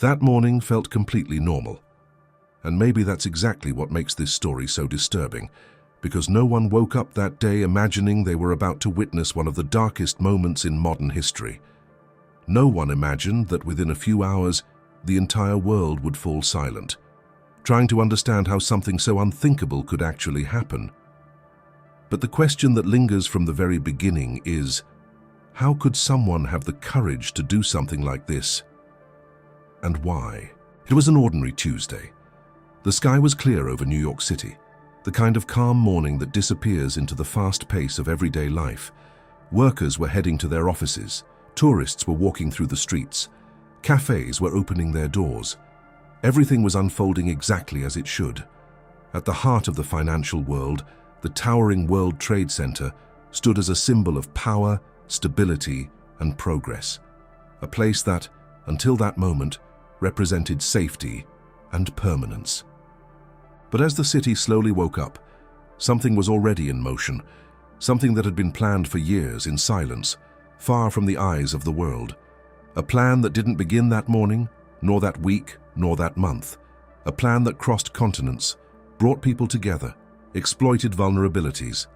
That morning felt completely normal. And maybe that's exactly what makes this story so disturbing, because no one woke up that day imagining they were about to witness one of the darkest moments in modern history. No one imagined that within a few hours, the entire world would fall silent, trying to understand how something so unthinkable could actually happen. But the question that lingers from the very beginning is, how could someone have the courage to do something like this? And why? It was an ordinary Tuesday. The sky was clear over New York City, the kind of calm morning that disappears into the fast pace of everyday life. Workers were heading to their offices, tourists were walking through the streets, cafes were opening their doors. Everything was unfolding exactly as it should. At the heart of the financial world, the towering World Trade Center stood as a symbol of power, stability, and progress. A place that, until that moment, represented safety and permanence. But as the city slowly woke up, something was already in motion, something that had been planned for years in silence, far from the eyes of the world. A plan that didn't begin that morning, nor that week, nor that month. A plan that crossed continents, brought people together, exploited vulnerabilities,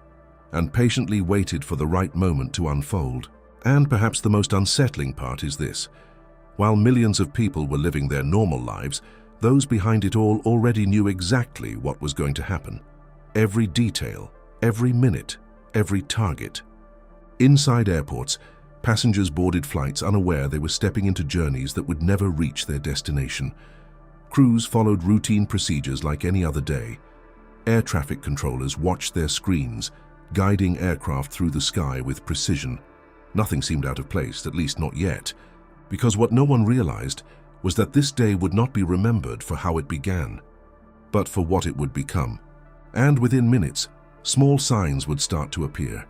and patiently waited for the right moment to unfold. And perhaps the most unsettling part is this. While millions of people were living their normal lives, those behind it all already knew exactly what was going to happen. Every detail, every minute, every target. Inside airports, passengers boarded flights unaware they were stepping into journeys that would never reach their destination. Crews followed routine procedures like any other day. Air traffic controllers watched their screens, guiding aircraft through the sky with precision. Nothing seemed out of place, at least not yet, because what no one realized was that this day would not be remembered for how it began, but for what it would become. And within minutes, small signs would start to appear.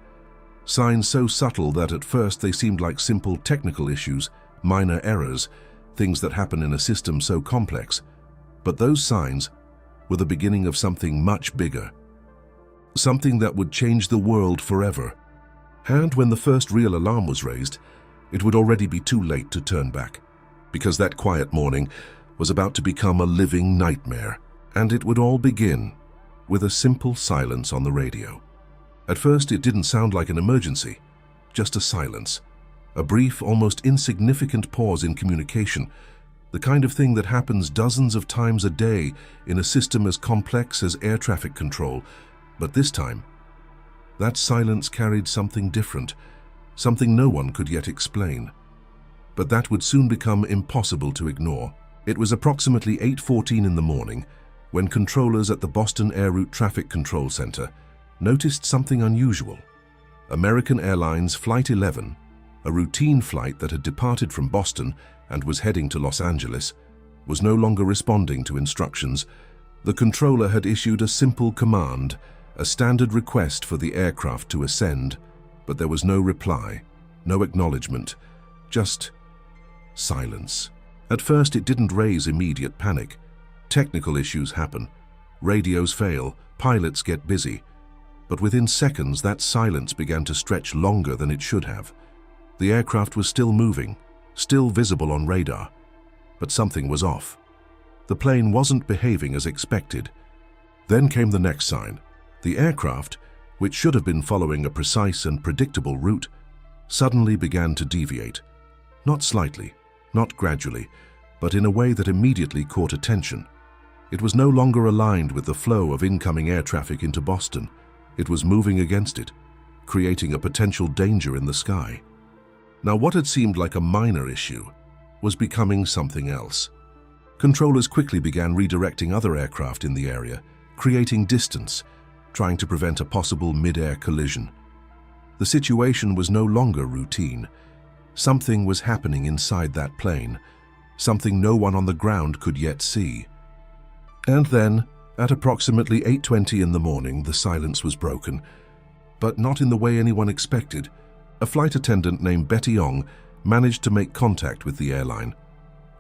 Signs so subtle that at first they seemed like simple technical issues, minor errors, things that happen in a system so complex. But those signs were the beginning of something much bigger. Something that would change the world forever. And when the first real alarm was raised, it would already be too late to turn back, because that quiet morning was about to become a living nightmare. And it would all begin with a simple silence on the radio. At first, it didn't sound like an emergency, just a silence. A brief, almost insignificant pause in communication, the kind of thing that happens dozens of times a day in a system as complex as air traffic control. But this time, that silence carried something different, something no one could yet explain. But that would soon become impossible to ignore. It was approximately 8:14 in the morning when controllers at the Boston Air Route Traffic Control Center noticed something unusual. American Airlines Flight 11, a routine flight that had departed from Boston and was heading to Los Angeles, was no longer responding to instructions. The controller had issued a simple command, a standard request for the aircraft to ascend, but there was no reply, no acknowledgement, just silence. At first, it didn't raise immediate panic. Technical issues happen. Radios fail, pilots get busy. But within seconds, that silence began to stretch longer than it should have. The aircraft was still moving, still visible on radar, but something was off. The plane wasn't behaving as expected. Then came the next sign. The aircraft, which should have been following a precise and predictable route, suddenly began to deviate. Not slightly, not gradually, but in a way that immediately caught attention. It was no longer aligned with the flow of incoming air traffic into Boston. It was moving against it, creating a potential danger in the sky. Now, what had seemed like a minor issue was becoming something else. Controllers quickly began redirecting other aircraft in the area, creating distance, trying to prevent a possible mid-air collision. The situation was no longer routine. Something was happening inside that plane, something no one on the ground could yet see. And then, at approximately 8:20 in the morning, the silence was broken, but not in the way anyone expected. A flight attendant named Betty Ong managed to make contact with the airline.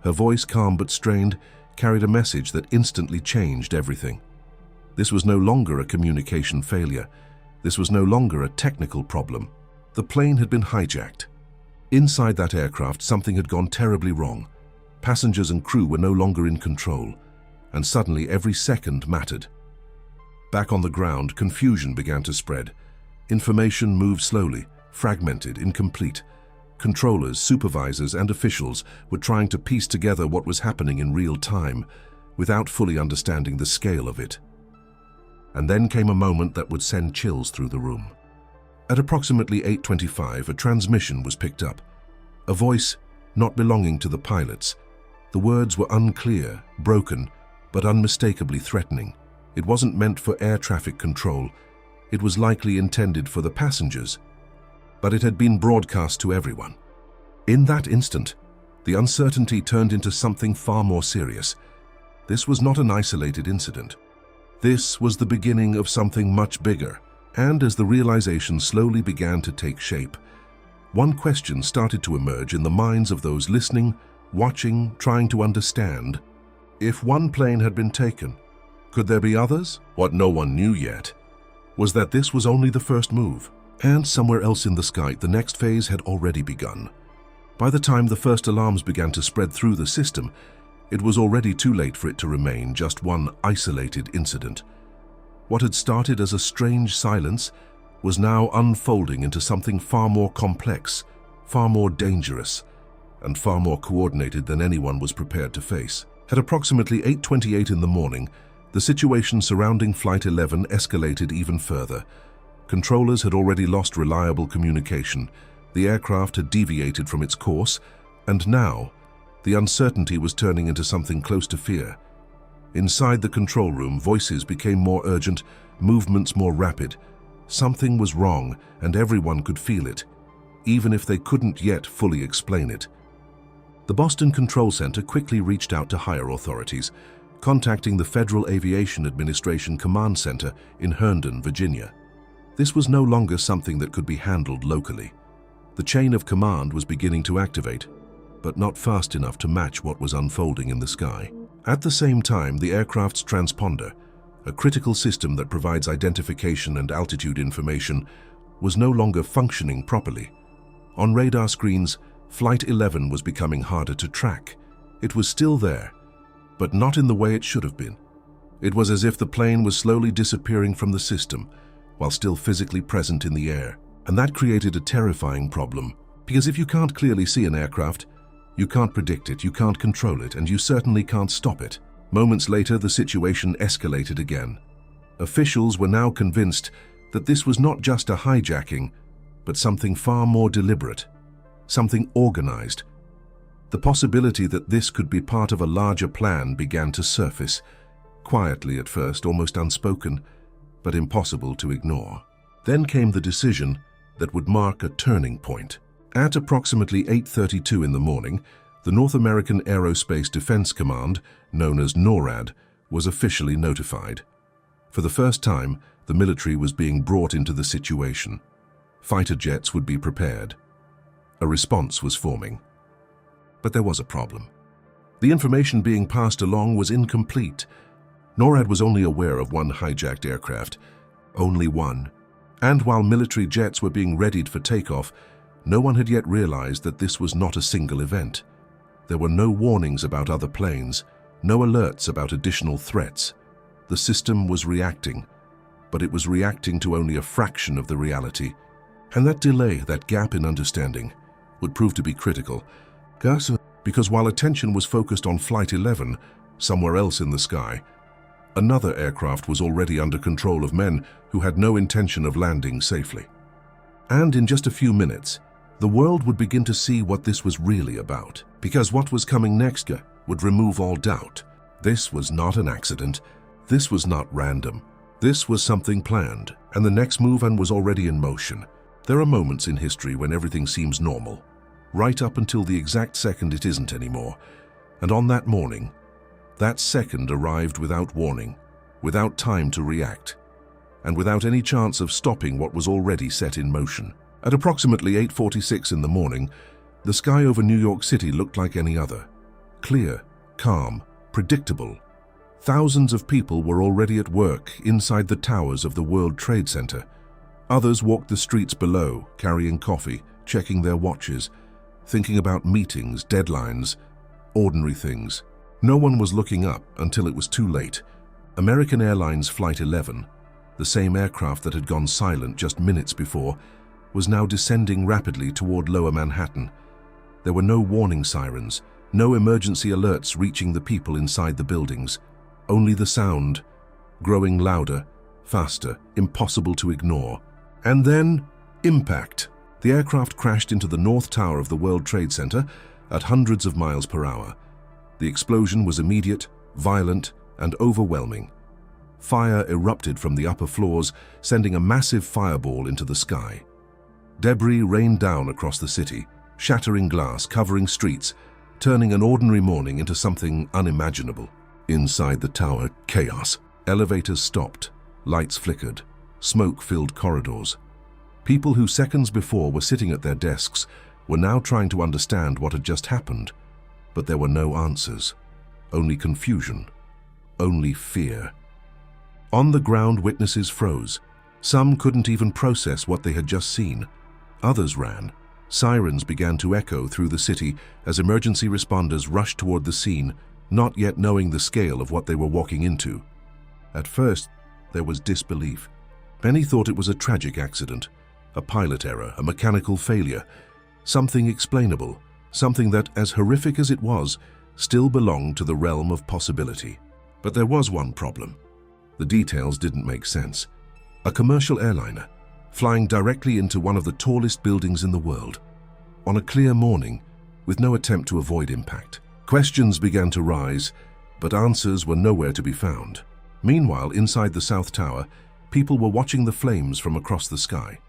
Her voice, calm but strained, carried a message that instantly changed everything. This was no longer a communication failure. This was no longer a technical problem. The plane had been hijacked. Inside that aircraft, something had gone terribly wrong. Passengers and crew were no longer in control, and suddenly every second mattered. Back on the ground, confusion began to spread. Information moved slowly, fragmented, incomplete. Controllers, supervisors, and officials were trying to piece together what was happening in real time, without fully understanding the scale of it. And then came a moment that would send chills through the room. At approximately 8:25, a transmission was picked up. A voice not belonging to the pilots. The words were unclear, broken, but unmistakably threatening. It wasn't meant for air traffic control. It was likely intended for the passengers, but it had been broadcast to everyone. In that instant, the uncertainty turned into something far more serious. This was not an isolated incident. This was the beginning of something much bigger, and as the realization slowly began to take shape, one question started to emerge in the minds of those listening, watching, trying to understand. If one plane had been taken, could there be others? What no one knew yet was that this was only the first move, and somewhere else in the sky, the next phase had already begun. By the time the first alarms began to spread through the system, it was already too late for it to remain just one isolated incident. What had started as a strange silence was now unfolding into something far more complex, far more dangerous, and far more coordinated than anyone was prepared to face. At approximately 8:28 in the morning, the situation surrounding Flight 11 escalated even further. Controllers had already lost reliable communication, the aircraft had deviated from its course, and now, the uncertainty was turning into something close to fear. Inside the control room, voices became more urgent, movements more rapid. Something was wrong, and everyone could feel it, even if they couldn't yet fully explain it. The Boston Control Center quickly reached out to higher authorities, contacting the Federal Aviation Administration Command Center in Herndon, Virginia. This was no longer something that could be handled locally. The chain of command was beginning to activate, but not fast enough to match what was unfolding in the sky. At the same time, the aircraft's transponder, a critical system that provides identification and altitude information, was no longer functioning properly. On radar screens, Flight 11 was becoming harder to track. It was still there, but not in the way it should have been. It was as if the plane was slowly disappearing from the system, while still physically present in the air. And that created a terrifying problem, because if you can't clearly see an aircraft, you can't predict it, you can't control it, and you certainly can't stop it. Moments later, the situation escalated again. Officials were now convinced that this was not just a hijacking, but something far more deliberate, something organized. The possibility that this could be part of a larger plan began to surface, quietly at first, almost unspoken, but impossible to ignore. Then came the decision that would mark a turning point. At approximately 8:32 in the morning, the North American Aerospace Defense Command, known as NORAD, was officially notified. For the first time, the military was being brought into the situation. Fighter jets would be prepared. A response was forming. But there was a problem. The information being passed along was incomplete. NORAD was only aware of one hijacked aircraft, only one. And while military jets were being readied for takeoff, no one had yet realized that this was not a single event. There were no warnings about other planes, no alerts about additional threats. The system was reacting, but it was reacting to only a fraction of the reality. And that delay, that gap in understanding, would prove to be critical. Because while attention was focused on Flight 11, somewhere else in the sky, another aircraft was already under control of men who had no intention of landing safely. And in just a few minutes, the world would begin to see what this was really about. Because what was coming next would remove all doubt. This was not an accident. This was not random. This was something planned, and the next move was already in motion. There are moments in history when everything seems normal, right up until the exact second it isn't anymore. And on that morning, that second arrived without warning, without time to react, and without any chance of stopping what was already set in motion. At approximately 8:46 in the morning, the sky over New York City looked like any other. Clear, calm, predictable. Thousands of people were already at work inside the towers of the World Trade Center. Others walked the streets below, carrying coffee, checking their watches, thinking about meetings, deadlines, ordinary things. No one was looking up until it was too late. American Airlines Flight 11, the same aircraft that had gone silent just minutes before, was now descending rapidly toward Lower Manhattan. There were no warning sirens, no emergency alerts reaching the people inside the buildings. Only the sound, growing louder, faster, impossible to ignore. And then, impact. The aircraft crashed into the North Tower of the World Trade Center at hundreds of miles per hour. The explosion was immediate, violent, and overwhelming. Fire erupted from the upper floors, sending a massive fireball into the sky. Debris rained down across the city, shattering glass, covering streets, turning an ordinary morning into something unimaginable. Inside the tower, chaos. Elevators stopped, lights flickered, smoke filled corridors. People who seconds before were sitting at their desks were now trying to understand what had just happened, but there were no answers. Only confusion, only fear. On the ground, witnesses froze. Some couldn't even process what they had just seen. Others ran. Sirens began to echo through the city as emergency responders rushed toward the scene, not yet knowing the scale of what they were walking into. At first, there was disbelief. Many thought it was a tragic accident, a pilot error, a mechanical failure, something explainable, something that, as horrific as it was, still belonged to the realm of possibility. But there was one problem. The details didn't make sense. A commercial airliner, flying directly into one of the tallest buildings in the world, on a clear morning, with no attempt to avoid impact. Questions began to rise, but answers were nowhere to be found. Meanwhile, inside the South Tower, people were watching the flames from across the sky.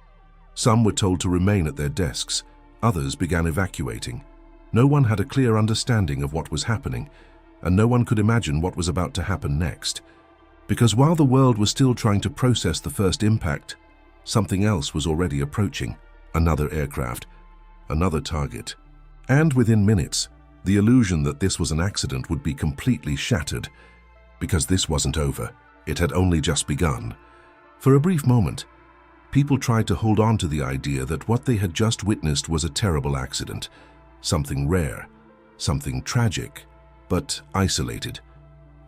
Some were told to remain at their desks, others began evacuating. No one had a clear understanding of what was happening, and no one could imagine what was about to happen next. Because while the world was still trying to process the first impact, something else was already approaching. Another aircraft, another target. And within minutes, the illusion that this was an accident would be completely shattered. Because this wasn't over, it had only just begun. For a brief moment, people tried to hold on to the idea that what they had just witnessed was a terrible accident, something rare, something tragic, but isolated.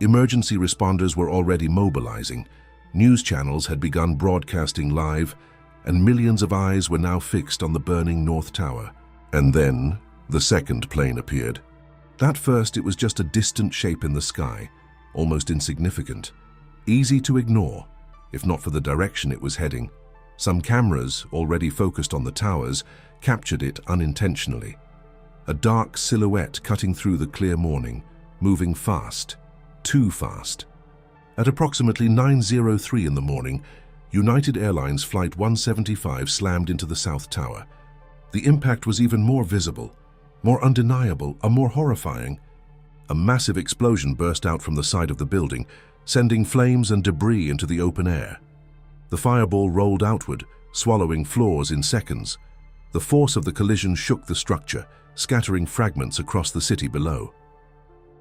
Emergency responders were already mobilizing. News channels had begun broadcasting live, and millions of eyes were now fixed on the burning North Tower. And then, the second plane appeared. At first, it was just a distant shape in the sky, almost insignificant, easy to ignore, if not for the direction it was heading. Some cameras, already focused on the towers, captured it unintentionally. A dark silhouette cutting through the clear morning, moving fast, too fast. At approximately 9:03 in the morning, United Airlines Flight 175 slammed into the South Tower. The impact was even more visible, more undeniable, and more horrifying. A massive explosion burst out from the side of the building, sending flames and debris into the open air. The fireball rolled outward, swallowing floors in seconds. The force of the collision shook the structure, scattering fragments across the city below.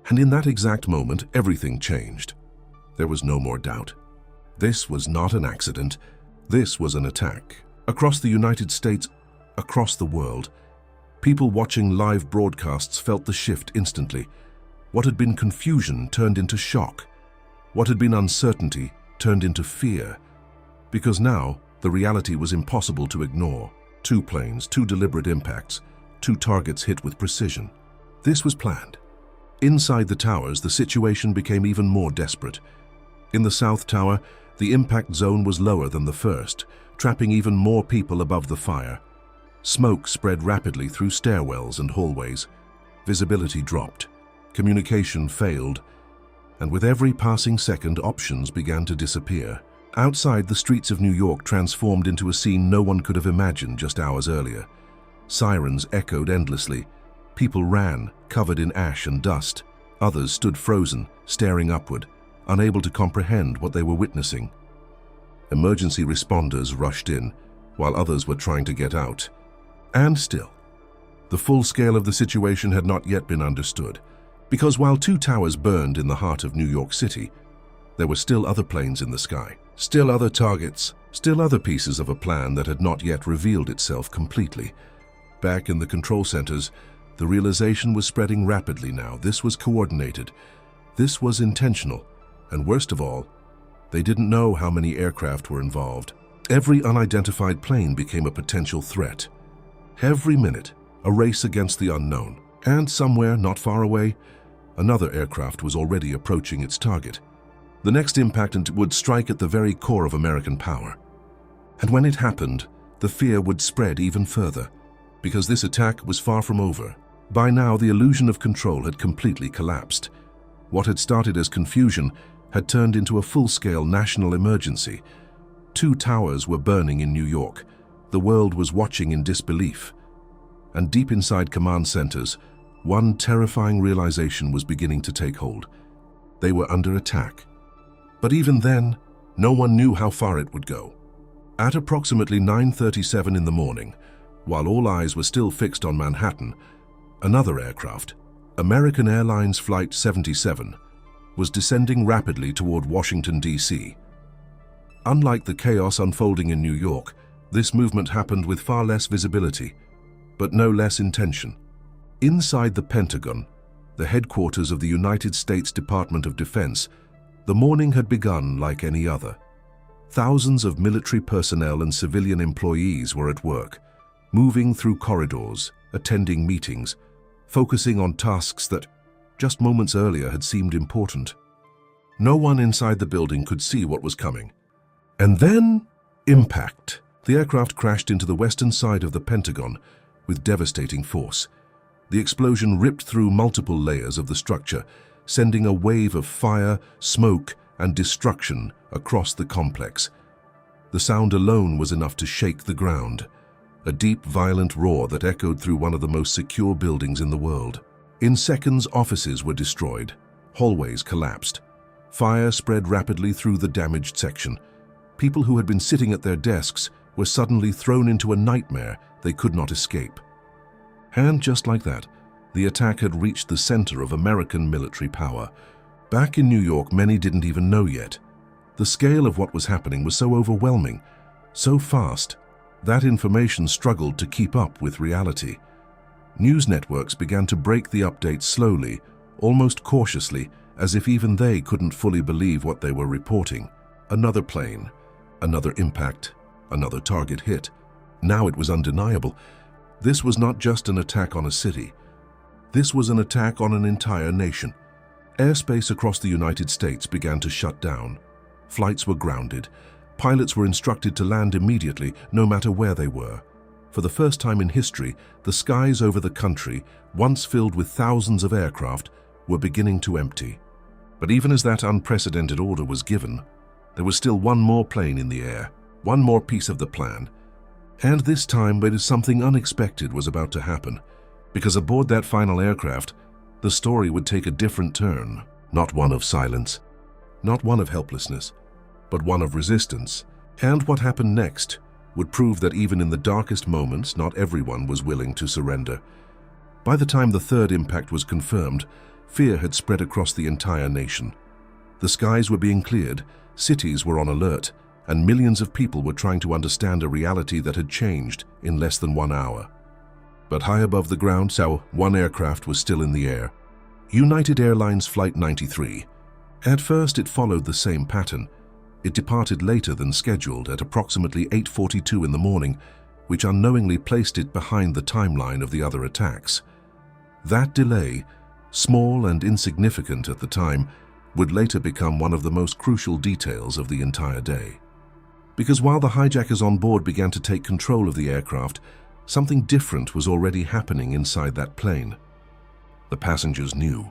And in that exact moment, everything changed. There was no more doubt. This was not an accident. This was an attack. Across the United States, across the world, people watching live broadcasts felt the shift instantly. What had been confusion turned into shock. What had been uncertainty turned into fear. Because now, the reality was impossible to ignore. 2 planes, 2 deliberate impacts, 2 targets hit with precision. This was planned. Inside the towers, the situation became even more desperate. In the South Tower, the impact zone was lower than the first, trapping even more people above the fire. Smoke spread rapidly through stairwells and hallways. Visibility dropped. Communication failed. And with every passing second, options began to disappear. Outside, the streets of New York transformed into a scene no one could have imagined just hours earlier. Sirens echoed endlessly. People ran, covered in ash and dust. Others stood frozen, staring upward, unable to comprehend what they were witnessing. Emergency responders rushed in, while others were trying to get out. And still, the full scale of the situation had not yet been understood. Because while 2 towers burned in the heart of New York City, there were still other planes in the sky, still other targets, still other pieces of a plan that had not yet revealed itself completely. Back in the control centers, The realization was spreading rapidly now. This was coordinated. This was intentional. And worst of all, they didn't know how many aircraft were involved. Every unidentified plane became a potential threat. Every minute, a race against the unknown. And somewhere not far away, another aircraft was already approaching its target. The next impact would strike at the very core of American power. And when it happened, the fear would spread even further, because this attack was far from over. By now, the illusion of control had completely collapsed. What had started as confusion had turned into a full-scale national emergency. 2 towers were burning in New York. The world was watching in disbelief. And deep inside command centers, one terrifying realization was beginning to take hold. They were under attack. But even then, no one knew how far it would go. At approximately 9:37 in the morning, while all eyes were still fixed on Manhattan, another aircraft, American Airlines Flight 77, was descending rapidly toward Washington, D.C. Unlike the chaos unfolding in New York, this movement happened with far less visibility, but no less intention. Inside the Pentagon, the headquarters of the United States Department of Defense, the morning had begun like any other. Thousands of military personnel and civilian employees were at work, moving through corridors, attending meetings, focusing on tasks that, just moments earlier, had seemed important. No one inside the building could see what was coming. And then, impact. The aircraft crashed into the western side of the Pentagon with devastating force. The explosion ripped through multiple layers of the structure, sending a wave of fire, smoke, and destruction across the complex. The sound alone was enough to shake the ground, a deep, violent roar that echoed through one of the most secure buildings in the world. In seconds, offices were destroyed, hallways collapsed. Fire spread rapidly through the damaged section. People who had been sitting at their desks were suddenly thrown into a nightmare they could not escape. And just like that, the attack had reached the center of American military power. Back in New York, many didn't even know yet. The scale of what was happening was so overwhelming, so fast, that information struggled to keep up with reality. News networks began to break the updates slowly, almost cautiously, as if even they couldn't fully believe what they were reporting. Another plane, another impact, another target hit. Now it was undeniable. This was not just an attack on a city. This was an attack on an entire nation. Airspace across the United States began to shut down. Flights were grounded. Pilots were instructed to land immediately, no matter where they were. For the first time in history, the skies over the country, once filled with thousands of aircraft, were beginning to empty. But even as that unprecedented order was given, there was still one more plane in the air, one more piece of the plan. And this time, something unexpected was about to happen, because aboard that final aircraft, the story would take a different turn. Not one of silence, not one of helplessness, but one of resistance. And what happened next would prove that even in the darkest moments, not everyone was willing to surrender. By the time the third impact was confirmed, fear had spread across the entire nation. The skies were being cleared, cities were on alert, and millions of people were trying to understand a reality that had changed in less than 1 hour. But high above the ground, one aircraft was still in the air. United Airlines Flight 93. At first, it followed the same pattern. It departed later than scheduled at approximately 8:42 in the morning, which unknowingly placed it behind the timeline of the other attacks. That delay, small and insignificant at the time, would later become one of the most crucial details of the entire day. Because while the hijackers on board began to take control of the aircraft, something different was already happening inside that plane. The passengers knew.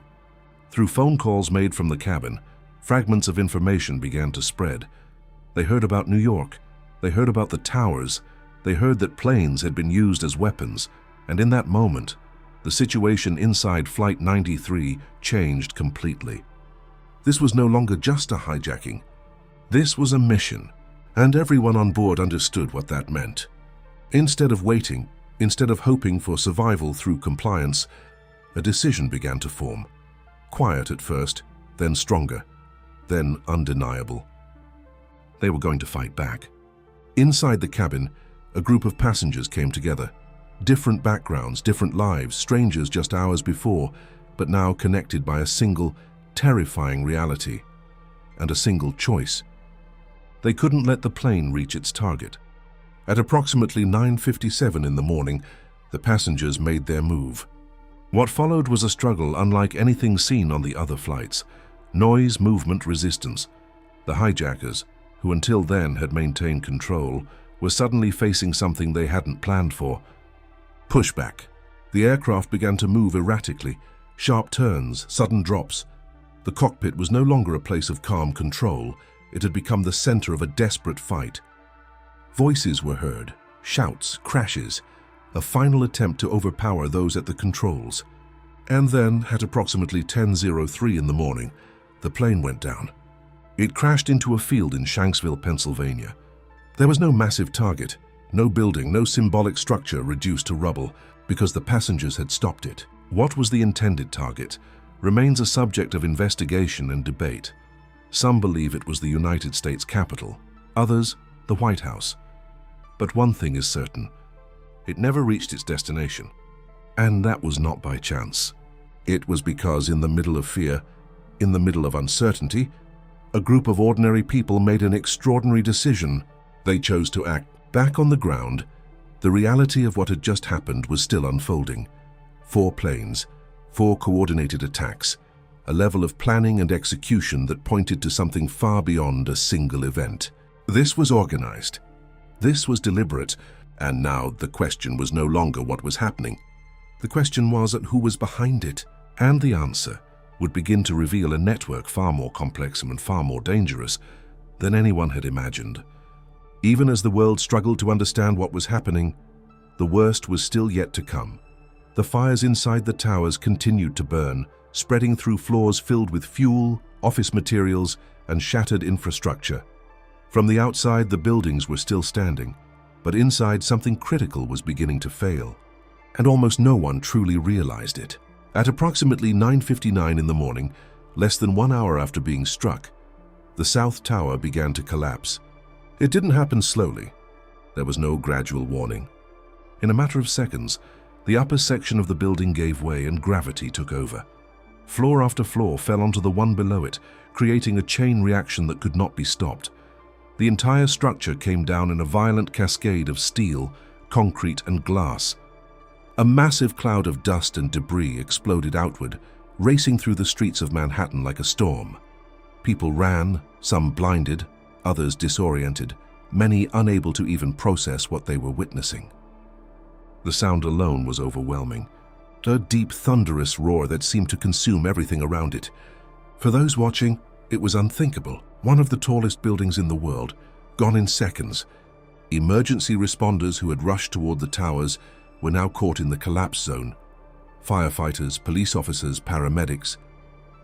Through phone calls made from the cabin, fragments of information began to spread. They heard about New York. They heard about the towers. They heard that planes had been used as weapons. And in that moment, the situation inside Flight 93 changed completely. This was no longer just a hijacking. This was a mission, and everyone on board understood what that meant. Instead of waiting, instead of hoping for survival through compliance, a decision began to form. Quiet at first, then stronger, then undeniable. They were going to fight back. Inside the cabin, a group of passengers came together. Different backgrounds, different lives, strangers just hours before, but now connected by a single, terrifying reality and a single choice. They couldn't let the plane reach its target. At approximately 9:57 in the morning, the passengers made their move. What followed was a struggle unlike anything seen on the other flights. Noise, movement, resistance. The hijackers, who until then had maintained control, were suddenly facing something they hadn't planned for. Pushback. The aircraft began to move erratically, sharp turns, sudden drops. The cockpit was no longer a place of calm control. It had become the center of a desperate fight. Voices were heard, shouts, crashes, a final attempt to overpower those at the controls. And then, at approximately 10:03 in the morning, the plane went down. It crashed into a field in Shanksville, Pennsylvania. There was no massive target, no building, no symbolic structure reduced to rubble, because the passengers had stopped it. What was the intended target remains a subject of investigation and debate. Some believe it was the United States Capitol, others the White House. But one thing is certain: it never reached its destination. And that was not by chance. It was because in the middle of fear, in the middle of uncertainty, a group of ordinary people made an extraordinary decision. They chose to act. Back on the ground, the reality of what had just happened was still unfolding. 4 planes, 4 coordinated attacks, a level of planning and execution that pointed to something far beyond a single event. This was organized. This was deliberate. And now the question was no longer what was happening. The question was who was behind it. And the answer would begin to reveal a network far more complex and far more dangerous than anyone had imagined. Even as the world struggled to understand what was happening, the worst was still yet to come. The fires inside the towers continued to burn, spreading through floors filled with fuel, office materials, and shattered infrastructure. From the outside, the buildings were still standing, but inside something critical was beginning to fail, and almost no one truly realized it. At approximately 9:59 in the morning, less than 1 hour after being struck, the South Tower began to collapse. It didn't happen slowly. There was no gradual warning. In a matter of seconds, the upper section of the building gave way and gravity took over. Floor after floor fell onto the one below it, creating a chain reaction that could not be stopped. The entire structure came down in a violent cascade of steel, concrete, and glass. A massive cloud of dust and debris exploded outward, racing through the streets of Manhattan like a storm. People ran, some blinded, others disoriented, many unable to even process what they were witnessing. The sound alone was overwhelming, a deep, thunderous roar that seemed to consume everything around it. For those watching, it was unthinkable. One of the tallest buildings in the world, gone in seconds. Emergency responders who had rushed toward the towers were now caught in the collapse zone. Firefighters, police officers, paramedics,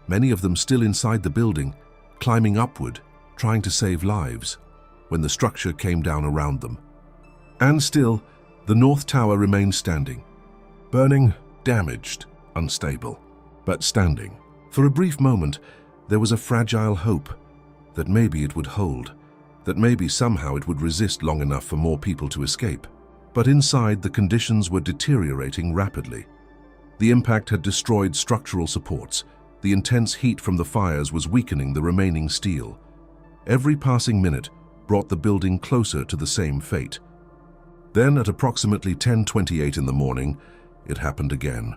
many of them still inside the building, climbing upward, trying to save lives, when the structure came down around them. And still, the North Tower remained standing. Burning, damaged, unstable, but standing. For a brief moment, there was a fragile hope that maybe it would hold, that maybe somehow it would resist long enough for more people to escape. But inside, the conditions were deteriorating rapidly. The impact had destroyed structural supports. The intense heat from the fires was weakening the remaining steel. Every passing minute brought the building closer to the same fate. Then, at approximately 10:28 in the morning, it happened again.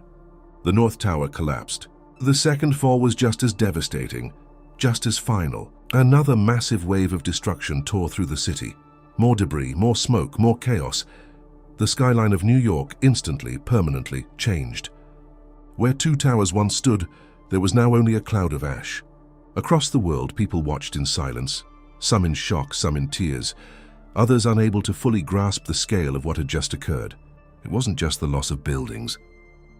The North Tower collapsed. The second fall was just as devastating, just as final. Another massive wave of destruction tore through the city. More debris, more smoke, more chaos. The skyline of New York instantly, permanently changed. Where 2 towers once stood, there was now only a cloud of ash. Across the world, people watched in silence, some in shock, some in tears, others unable to fully grasp the scale of what had just occurred. It wasn't just the loss of buildings.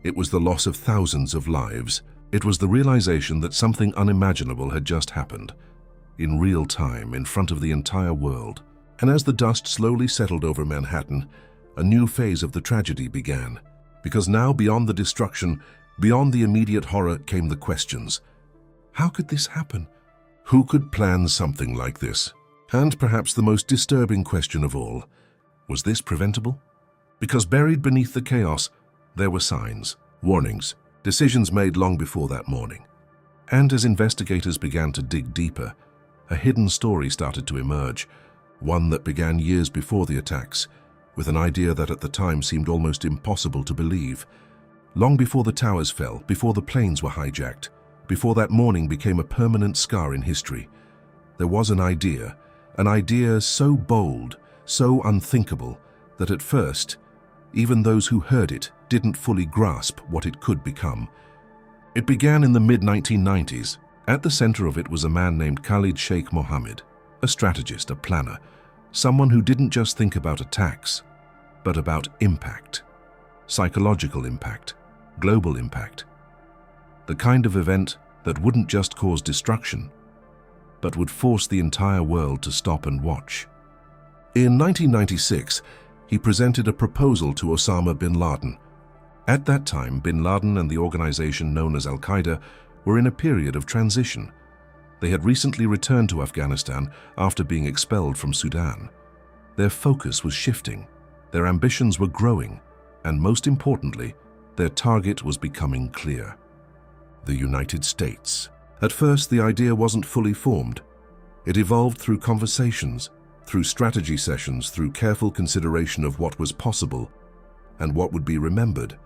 It was the loss of thousands of lives. It was the realization that something unimaginable had just happened, in real time, in front of the entire world. And as the dust slowly settled over Manhattan, a new phase of the tragedy began. Because now, beyond the destruction, beyond the immediate horror, came the questions. How could this happen? Who could plan something like this? And perhaps the most disturbing question of all, was this preventable? Because buried beneath the chaos, there were signs, warnings, decisions made long before that morning. And as investigators began to dig deeper, a hidden story started to emerge, one that began years before the attacks, with an idea that at the time seemed almost impossible to believe. Long before the towers fell, before the planes were hijacked, before that morning became a permanent scar in history, there was an idea so bold, so unthinkable, that at first, even those who heard it didn't fully grasp what it could become. It began in the mid-1990s. At the center of it was a man named Khalid Sheikh Mohammed, a strategist, a planner, someone who didn't just think about attacks, but about impact, psychological impact, global impact. The kind of event that wouldn't just cause destruction, but would force the entire world to stop and watch. In 1996, he presented a proposal to Osama bin Laden. At that time, bin Laden and the organization known as Al-Qaeda were in a period of transition. They had recently returned to Afghanistan after being expelled from Sudan. Their focus was shifting, their ambitions were growing, and most importantly, their target was becoming clear: the United States. At first, the idea wasn't fully formed. It evolved through conversations, through strategy sessions, through careful consideration of what was possible and what would be remembered.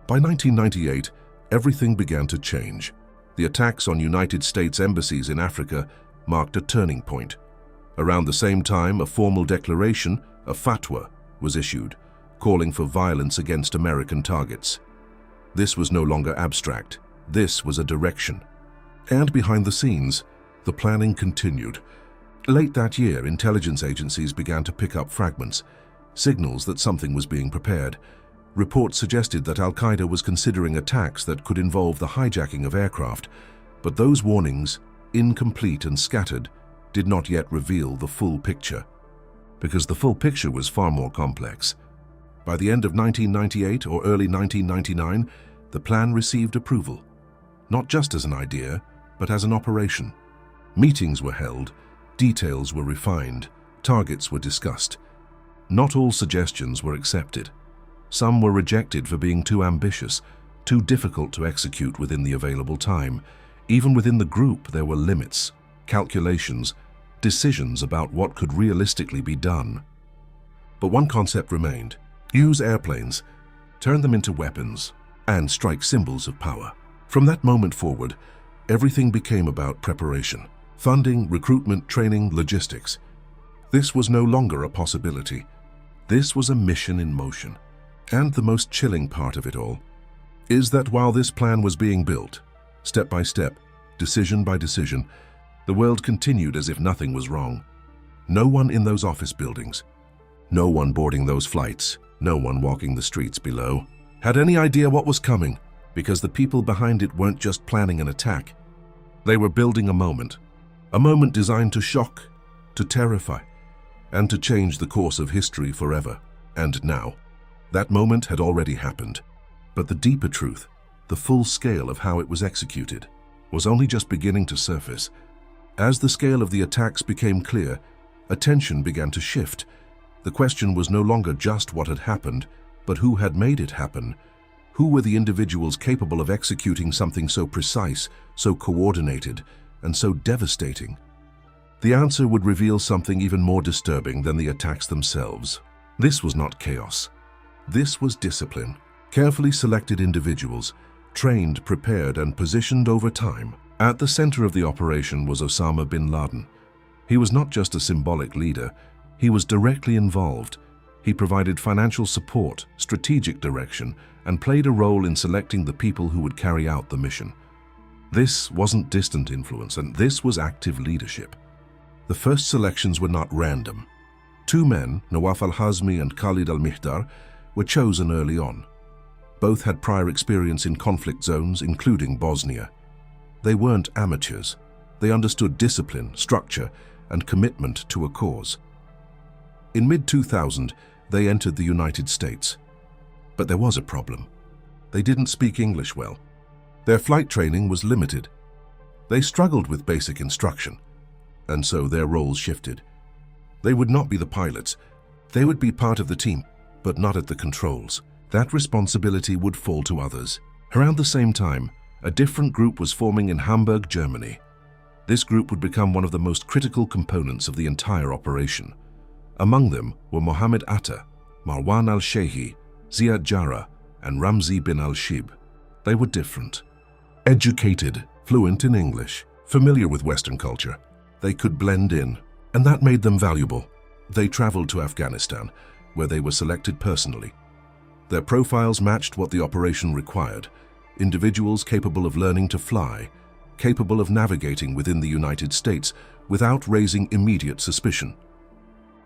By 1998, everything began to change. The attacks on United States embassies in Africa marked a turning point. Around the same time, a formal declaration, a fatwa, was issued, calling for violence against American targets. This was no longer abstract. This was a direction. And behind the scenes, the planning continued. Late that year, intelligence agencies began to pick up fragments, signals that something was being prepared. Reports suggested that Al-Qaeda was considering attacks that could involve the hijacking of aircraft, but those warnings, incomplete and scattered, did not yet reveal the full picture. Because the full picture was far more complex. By the end of 1998 or early 1999, the plan received approval, not just as an idea, but as an operation. Meetings were held, details were refined, targets were discussed. Not all suggestions were accepted. Some were rejected for being too ambitious, too difficult to execute within the available time. Even within the group, there were limits, calculations, decisions about what could realistically be done. But one concept remained: use airplanes, turn them into weapons, and strike symbols of power. From that moment forward, everything became about preparation. Funding, recruitment, training, logistics. This was no longer a possibility. This was a mission in motion. And the most chilling part of it all is that while this plan was being built, step by step, decision by decision, the world continued as if nothing was wrong. No one in those office buildings, no one boarding those flights, no one walking the streets below, had any idea what was coming, because the people behind it weren't just planning an attack. They were building a moment designed to shock, to terrify, and to change the course of history forever. And now, that moment had already happened. But the deeper truth, the full scale of how it was executed, was only just beginning to surface. As the scale of the attacks became clear, attention began to shift. The question was no longer just what had happened, but who had made it happen. Who were the individuals capable of executing something so precise, so coordinated, and so devastating? The answer would reveal something even more disturbing than the attacks themselves. This was not chaos. This was discipline. Carefully selected individuals, trained, prepared, and positioned over time. At the center of the operation was Osama bin Laden. He was not just a symbolic leader, he was directly involved. He provided financial support, strategic direction, and played a role in selecting the people who would carry out the mission. This wasn't distant influence, and this was active leadership. The first selections were not random. Two men, Nawaf al-Hazmi and Khalid al-Mihdar, were chosen early on. Both had prior experience in conflict zones, including Bosnia. They weren't amateurs. They understood discipline, structure, and commitment to a cause. In mid-2000, they entered the United States. But there was a problem. They didn't speak English well. Their flight training was limited. They struggled with basic instruction, and so their roles shifted. They would not be the pilots. They would be part of the team, but not at the controls. That responsibility would fall to others. Around the same time, a different group was forming in Hamburg, Germany. This group would become one of the most critical components of the entire operation. Among them were Mohammed Atta, Marwan al-Shehi, Ziad Jarrah, and Ramzi bin al-Shib. They were different. Educated, fluent in English, familiar with Western culture, they could blend in, and that made them valuable. They traveled to Afghanistan, where they were selected personally. Their profiles matched what the operation required: individuals capable of learning to fly, capable of navigating within the United States without raising immediate suspicion.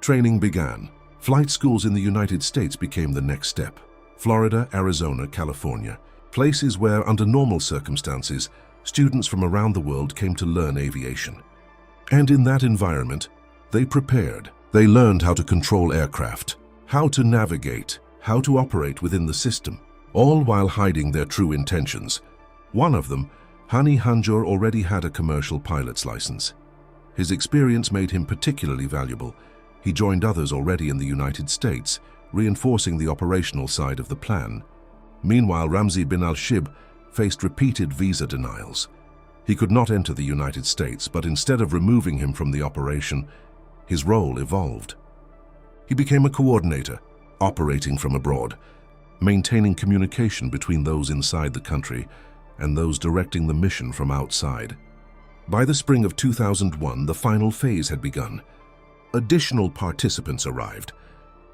Training began. Flight schools in the United States became the next step. Florida, Arizona, California, places where, under normal circumstances, students from around the world came to learn aviation. And in that environment, they prepared. They learned how to control aircraft, how to navigate, how to operate within the system, all while hiding their true intentions. One of them, Hani Hanjour, already had a commercial pilot's license. His experience made him particularly valuable. He joined others already in the United States, reinforcing the operational side of the plan. Meanwhile, Ramzi bin al-Shib faced repeated visa denials. He could not enter the United States, but instead of removing him from the operation, his role evolved. He became a coordinator, operating from abroad, maintaining communication between those inside the country and those directing the mission from outside. By the spring of 2001, the final phase had begun. Additional participants arrived.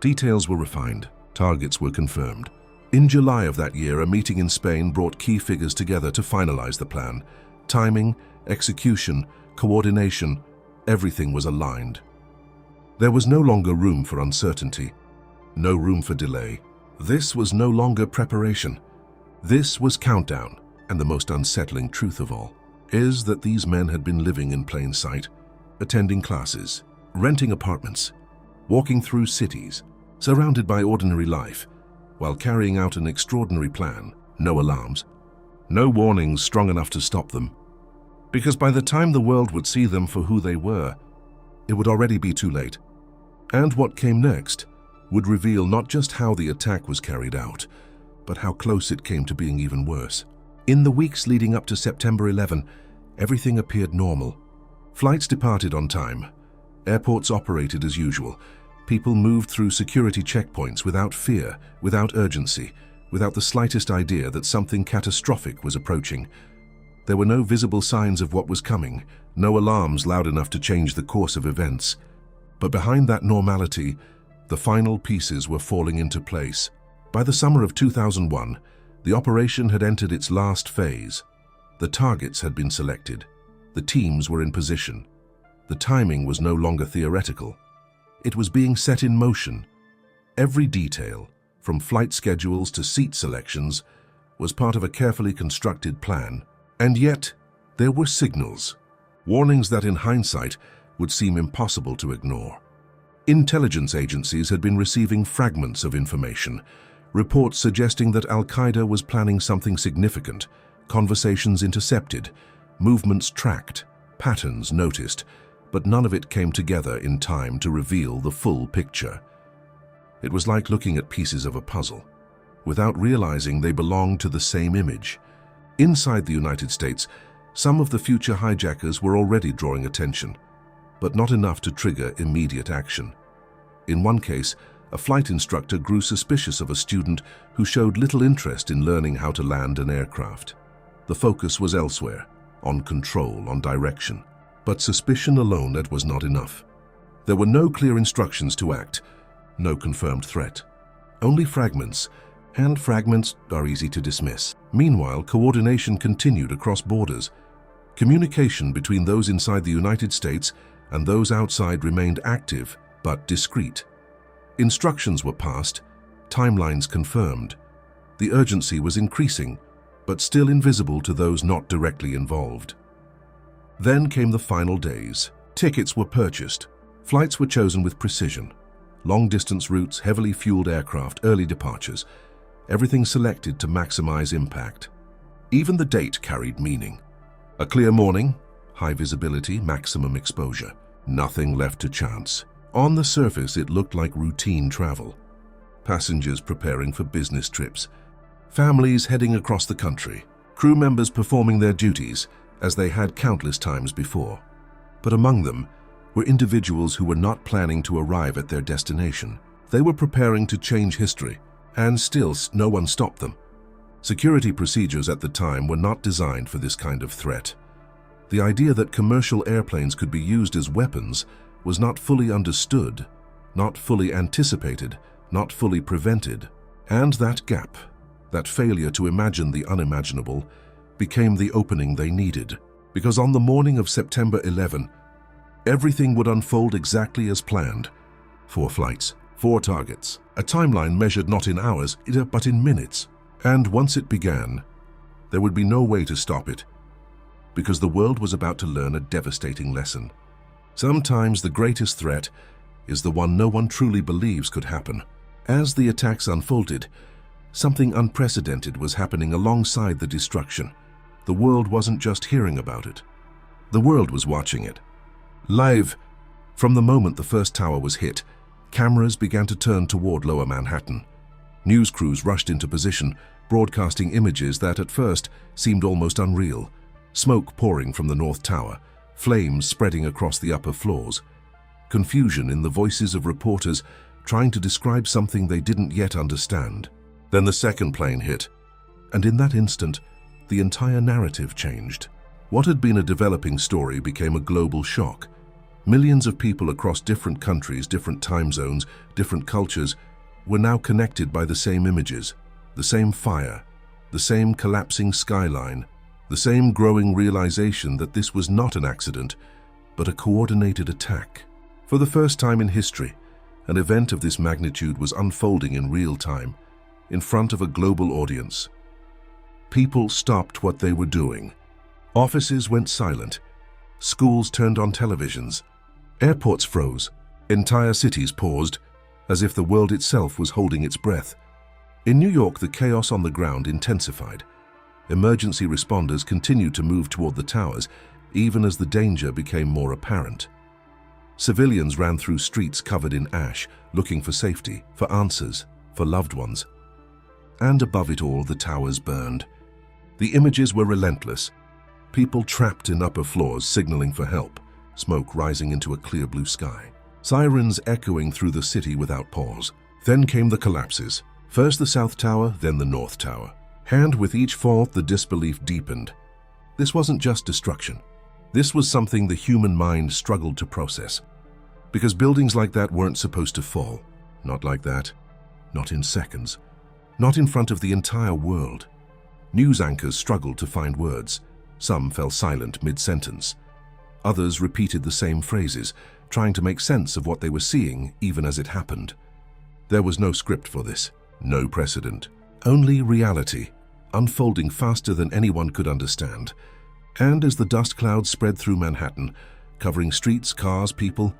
Details were refined. Targets were confirmed. In July of that year, a meeting in Spain brought key figures together to finalize the plan. Timing, execution, coordination, everything was aligned. There was no longer room for uncertainty, no room for delay. This was no longer preparation. This was countdown, and the most unsettling truth of all is that these men had been living in plain sight, attending classes, renting apartments, walking through cities, surrounded by ordinary life, while carrying out an extraordinary plan. No alarms, no warnings strong enough to stop them. Because by the time the world would see them for who they were, it would already be too late. And what came next would reveal not just how the attack was carried out, but how close it came to being even worse. In the weeks leading up to September 11, everything appeared normal. Flights departed on time. Airports operated as usual. People moved through security checkpoints without fear, without urgency, without the slightest idea that something catastrophic was approaching. There were no visible signs of what was coming, no alarms loud enough to change the course of events. But behind that normality, the final pieces were falling into place. By the summer of 2001, the operation had entered its last phase. The targets had been selected. The teams were in position. The timing was no longer theoretical. It was being set in motion. Every detail, from flight schedules to seat selections, was part of a carefully constructed plan. And yet, there were signals, warnings that in hindsight would seem impossible to ignore. Intelligence agencies had been receiving fragments of information, reports suggesting that Al-Qaeda was planning something significant, conversations intercepted, movements tracked, patterns noticed, but none of it came together in time to reveal the full picture. It was like looking at pieces of a puzzle, without realizing they belonged to the same image. Inside the United States, some of the future hijackers were already drawing attention, but not enough to trigger immediate action. In one case, a flight instructor grew suspicious of a student who showed little interest in learning how to land an aircraft. The focus was elsewhere, on control, on direction. But suspicion alone, that was not enough. There were no clear instructions to act, no confirmed threat. Only fragments, and fragments are easy to dismiss. Meanwhile, coordination continued across borders. Communication between those inside the United States and those outside remained active but discreet. Instructions were passed, timelines confirmed. The urgency was increasing, but still invisible to those not directly involved. Then came the final days. Tickets were purchased. Flights were chosen with precision. Long-distance routes, heavily fueled aircraft, early departures. Everything selected to maximize impact. Even the date carried meaning. A clear morning, high visibility, maximum exposure. Nothing left to chance. On the surface, it looked like routine travel. passengers preparing for business trips, families heading across the country, crew members performing their duties as they had countless times before. But among them were individuals who were not planning to arrive at their destination. They were preparing to change history, and still no one stopped them. Security procedures at the time were not designed for this kind of threat. The idea that commercial airplanes could be used as weapons was not fully understood, not fully anticipated, not fully prevented. And that gap, that failure to imagine the unimaginable, became the opening they needed. Because on the morning of September 11, everything would unfold exactly as planned. 4 flights, 4 targets, a timeline measured not in hours, but in minutes. And once it began, there would be no way to stop it, because the world was about to learn a devastating lesson. Sometimes the greatest threat is the one no one truly believes could happen. As the attacks unfolded, something unprecedented was happening alongside the destruction. The world wasn't just hearing about it. The world was watching it. Live. From the moment the first tower was hit, cameras began to turn toward Lower Manhattan. News crews rushed into position, broadcasting images that at first seemed almost unreal. Smoke pouring from the North Tower, flames spreading across the upper floors. Confusion in the voices of reporters trying to describe something they didn't yet understand. Then the second plane hit, and in that instant, the entire narrative changed. What had been a developing story became a global shock. Millions of people across different countries, different time zones, different cultures were now connected by the same images, the same fire, the same collapsing skyline, the same growing realization that this was not an accident, but a coordinated attack. For the first time in history, an event of this magnitude was unfolding in real time, in front of a global audience. People stopped what they were doing. Offices went silent. Schools turned on televisions. Airports froze. Entire cities paused, as if the world itself was holding its breath. In New York, the chaos on the ground intensified. Emergency responders continued to move toward the towers, even as the danger became more apparent. Civilians ran through streets covered in ash, looking for safety, for answers, for loved ones. And above it all, the towers burned. The images were relentless. People trapped in upper floors signaling for help, smoke rising into a clear blue sky. Sirens echoing through the city without pause. Then came the collapses. First the South Tower, then the North Tower. And with each fall, the disbelief deepened. This wasn't just destruction. This was something the human mind struggled to process. Because buildings like that weren't supposed to fall. Not like that. Not in seconds. Not in front of the entire world. News anchors struggled to find words. Some fell silent mid-sentence. Others repeated the same phrases, trying to make sense of what they were seeing even as it happened. There was no script for this, no precedent. Only reality, unfolding faster than anyone could understand. And as the dust clouds spread through Manhattan, covering streets, cars, people,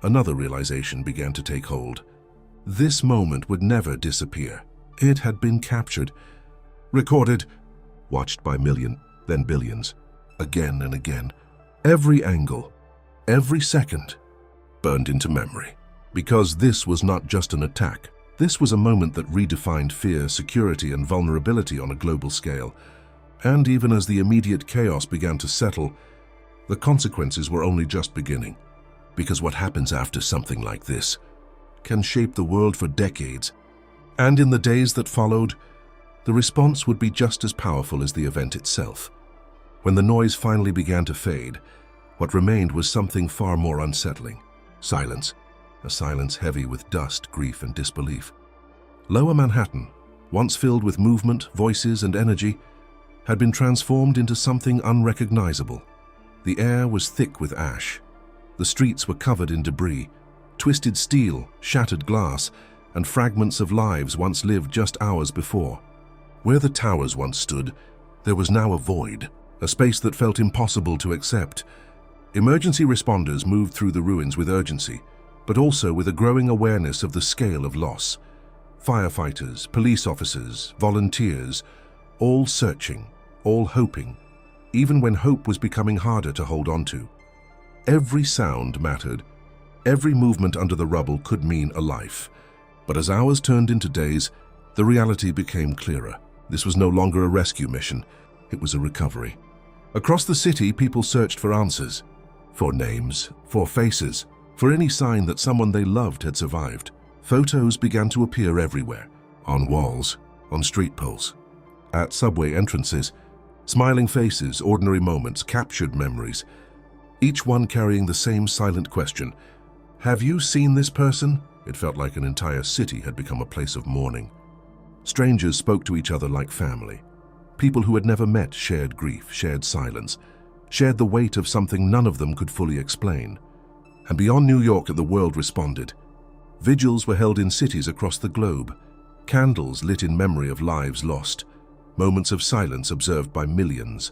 another realization began to take hold. This moment would never disappear. It had been captured, recorded, watched by millions, then billions, again and again. Every angle, every second, burned into memory. Because this was not just an attack. This was a moment that redefined fear, security, and vulnerability on a global scale. And even as the immediate chaos began to settle, the consequences were only just beginning. Because what happens after something like this can shape the world for decades. And in the days that followed, the response would be just as powerful as the event itself. When the noise finally began to fade, what remained was something far more unsettling. Silence. A silence heavy with dust, grief, and disbelief. Lower Manhattan, once filled with movement, voices, and energy, had been transformed into something unrecognizable. The air was thick with ash. The streets were covered in debris, twisted steel, shattered glass, and fragments of lives once lived just hours before. Where the towers once stood, there was now a void, a space that felt impossible to accept. Emergency responders moved through the ruins with urgency, but also with a growing awareness of the scale of loss. Firefighters, police officers, volunteers, all searching, all hoping, even when hope was becoming harder to hold on to. Every sound mattered. Every movement under the rubble could mean a life. But as hours turned into days, the reality became clearer. This was no longer a rescue mission, it was a recovery. Across the city, people searched for answers, for names, for faces, for any sign that someone they loved had survived. Photos began to appear everywhere, on walls, on street poles, at subway entrances. Smiling faces, ordinary moments, captured memories, each one carrying the same silent question. Have you seen this person? It felt like an entire city had become a place of mourning. Strangers spoke to each other like family. People who had never met shared grief, shared silence, shared the weight of something none of them could fully explain. And beyond New York, the world responded. Vigils were held in cities across the globe, candles lit in memory of lives lost, moments of silence observed by millions.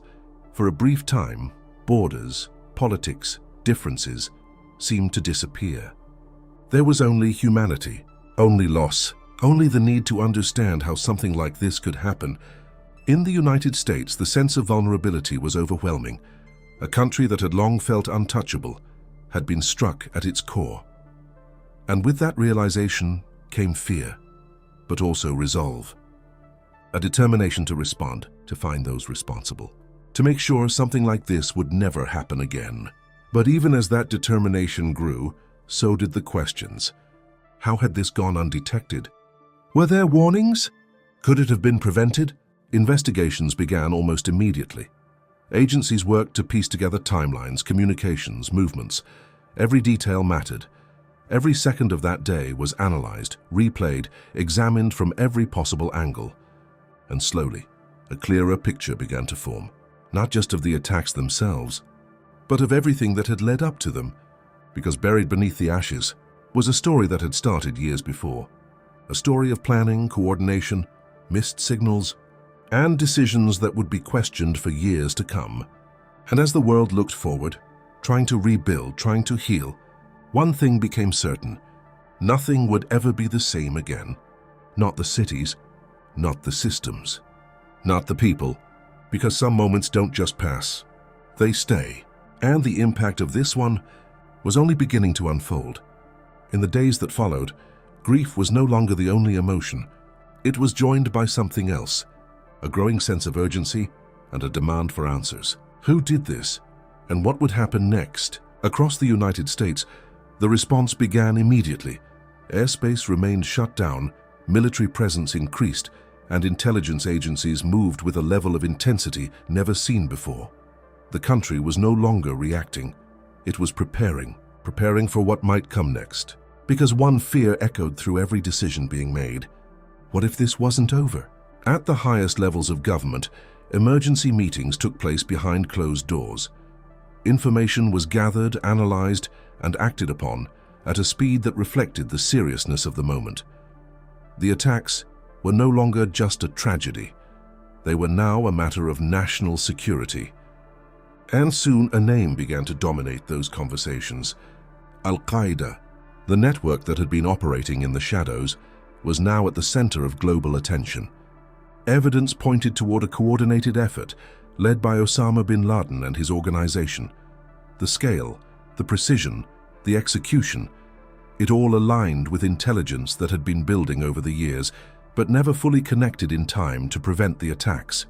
For a brief time, borders, politics, differences seemed to disappear. There was only humanity, only loss, only the need to understand how something like this could happen. In the United States, the sense of vulnerability was overwhelming. A country that had long felt untouchable had been struck at its core. And with that realization came fear, but also resolve. A determination to respond, to find those responsible, to make sure something like this would never happen again. But even as that determination grew, so did the questions. How had this gone undetected? Were there warnings? Could it have been prevented? Investigations began almost immediately. Agencies worked to piece together timelines, communications, movements. Every detail mattered. Every second of that day was analyzed, replayed, examined from every possible angle. And slowly, a clearer picture began to form, not just of the attacks themselves, but of everything that had led up to them, because buried beneath the ashes was a story that had started years before, a story of planning, coordination, missed signals, and decisions that would be questioned for years to come. And as the world looked forward, trying to rebuild, trying to heal, one thing became certain: nothing would ever be the same again. Not the cities, not the systems, not the people, because some moments don't just pass, they stay. And the impact of this one was only beginning to unfold. In the days that followed, grief was no longer the only emotion. It was joined by something else, a growing sense of urgency and a demand for answers. Who did this? And what would happen next? Across the United States, the response began immediately. Airspace remained shut down, military presence increased, and intelligence agencies moved with a level of intensity never seen before. The country was no longer reacting. It was preparing for what might come next. Because one fear echoed through every decision being made. What if this wasn't over? At the highest levels of government, emergency meetings took place behind closed doors. Information was gathered, analyzed, and acted upon at a speed that reflected the seriousness of the moment. The attacks were no longer just a tragedy. They were now a matter of national security. And soon a name began to dominate those conversations. Al-Qaeda, the network that had been operating in the shadows, was now at the center of global attention. Evidence pointed toward a coordinated effort led by Osama bin Laden and his organization. The scale, the precision, the execution, it all aligned with intelligence that had been building over the years, but never fully connected in time to prevent the attacks.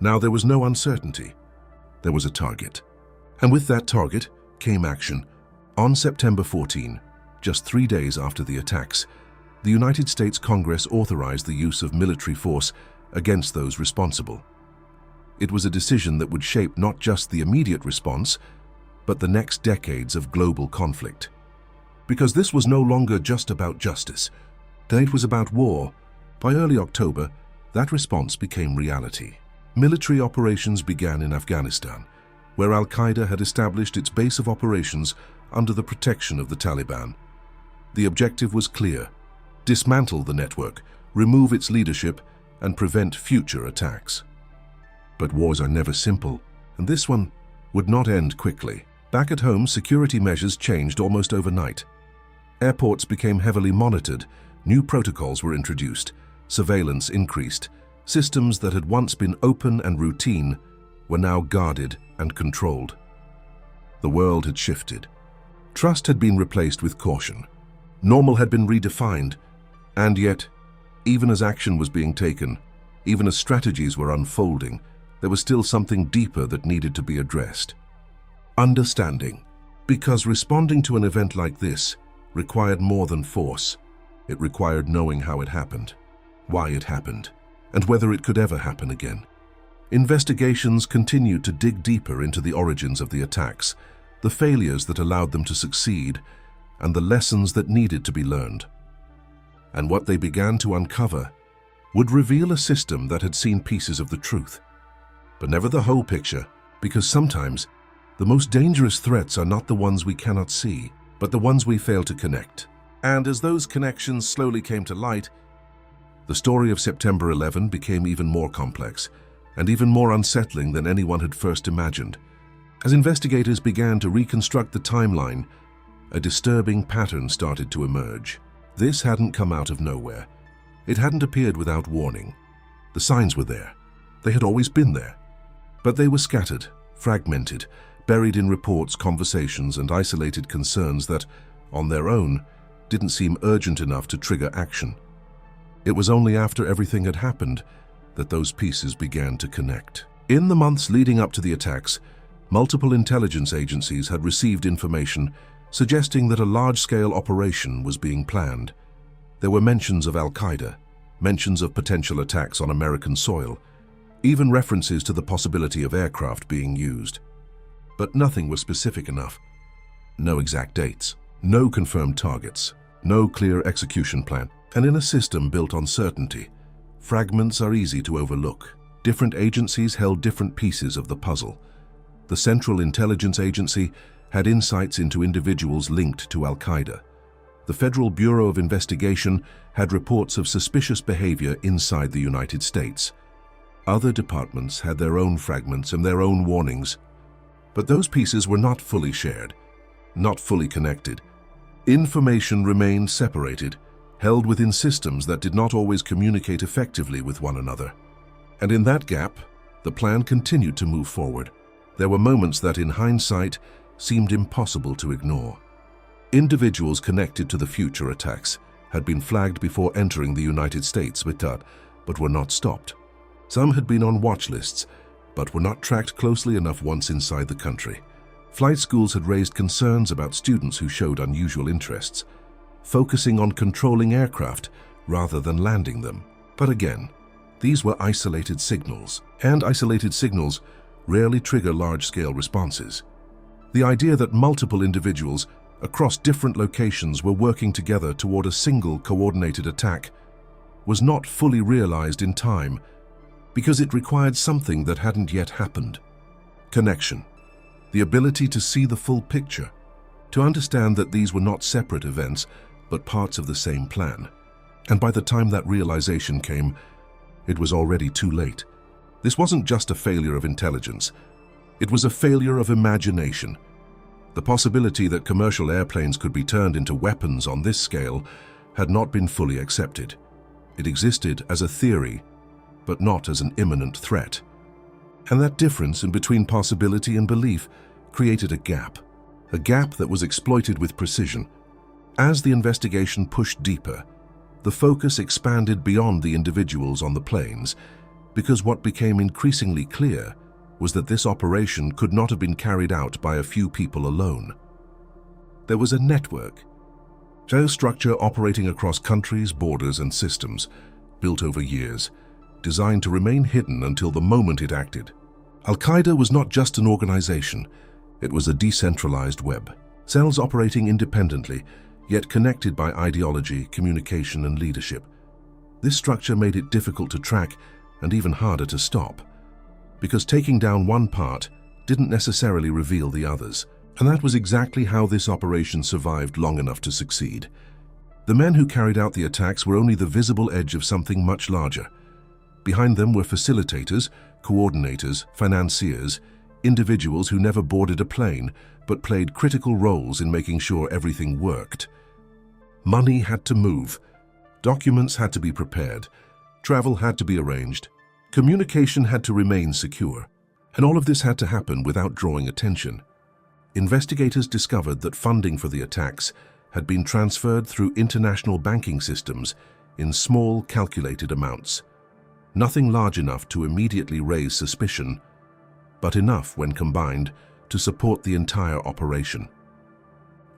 Now there was no uncertainty. There was a target. And with that target came action. On September 14, just 3 days after the attacks, the United States Congress authorized the use of military force against those responsible. It was a decision that would shape not just the immediate response, but the next decades of global conflict. Because this was no longer just about justice. It was about war. By early October, that response became reality. Military operations began in Afghanistan, where Al-Qaeda had established its base of operations under the protection of the Taliban. The objective was clear: dismantle the network, remove its leadership, and prevent future attacks. But wars are never simple, and this one would not end quickly. Back at home, security measures changed almost overnight. Airports became heavily monitored, new protocols were introduced, surveillance increased. Systems that had once been open and routine were now guarded and controlled. The world had shifted. Trust had been replaced with caution. Normal had been redefined, and yet, even as action was being taken, even as strategies were unfolding, there was still something deeper that needed to be addressed. Understanding. Because responding to an event like this required more than force. It required knowing how it happened, why it happened, and whether it could ever happen again. Investigations continued to dig deeper into the origins of the attacks, the failures that allowed them to succeed, and the lessons that needed to be learned. And what they began to uncover would reveal a system that had seen pieces of the truth, but never the whole picture, because sometimes the most dangerous threats are not the ones we cannot see, but the ones we fail to connect. And as those connections slowly came to light, the story of September 11 became even more complex and even more unsettling than anyone had first imagined. As investigators began to reconstruct the timeline, a disturbing pattern started to emerge. This hadn't come out of nowhere. It hadn't appeared without warning. The signs were there. They had always been there. But they were scattered, fragmented, buried in reports, conversations, and isolated concerns that, on their own, didn't seem urgent enough to trigger action. It was only after everything had happened that those pieces began to connect. In the months leading up to the attacks, multiple intelligence agencies had received information suggesting that a large-scale operation was being planned. There were mentions of Al-Qaeda, mentions of potential attacks on American soil, even references to the possibility of aircraft being used. But nothing was specific enough. No exact dates, no confirmed targets, no clear execution plan. And in a system built on certainty, fragments are easy to overlook. Different agencies held different pieces of the puzzle. The Central Intelligence Agency had insights into individuals linked to Al-Qaeda. The Federal Bureau of Investigation had reports of suspicious behavior inside the United States. Other departments had their own fragments and their own warnings. But those pieces were not fully shared, not fully connected. Information remained separated, held within systems that did not always communicate effectively with one another. And in that gap, the plan continued to move forward. There were moments that, in hindsight, seemed impossible to ignore. Individuals connected to the future attacks had been flagged before entering the United States, but were not stopped. Some had been on watch lists, but were not tracked closely enough once inside the country. Flight schools had raised concerns about students who showed unusual interests, focusing on controlling aircraft rather than landing them. But again, these were isolated signals, and isolated signals rarely trigger large-scale responses. The idea that multiple individuals across different locations were working together toward a single coordinated attack was not fully realized in time because it required something that hadn't yet happened. Connection. The ability to see the full picture, to understand that these were not separate events, but parts of the same plan. And by the time that realization came, it was already too late. This wasn't just a failure of intelligence. It was a failure of imagination. The possibility that commercial airplanes could be turned into weapons on this scale had not been fully accepted. It existed as a theory, but not as an imminent threat. And that difference in between possibility and belief created a gap that was exploited with precision. As the investigation pushed deeper, the focus expanded beyond the individuals on the planes, because what became increasingly clear was that this operation could not have been carried out by a few people alone. There was a network, geostructure operating across countries, borders, and systems, built over years, designed to remain hidden until the moment it acted. Al-Qaeda was not just an organization, it was a decentralized web, cells operating independently, yet connected by ideology, communication, and leadership. This structure made it difficult to track and even harder to stop, because taking down one part didn't necessarily reveal the others. And that was exactly how this operation survived long enough to succeed. The men who carried out the attacks were only the visible edge of something much larger. Behind them were facilitators, coordinators, financiers, individuals who never boarded a plane but played critical roles in making sure everything worked. Money had to move, documents had to be prepared, travel had to be arranged, communication had to remain secure, and all of this had to happen without drawing attention. Investigators discovered that funding for the attacks had been transferred through international banking systems in small, calculated amounts. Nothing large enough to immediately raise suspicion, but enough, when combined, to support the entire operation.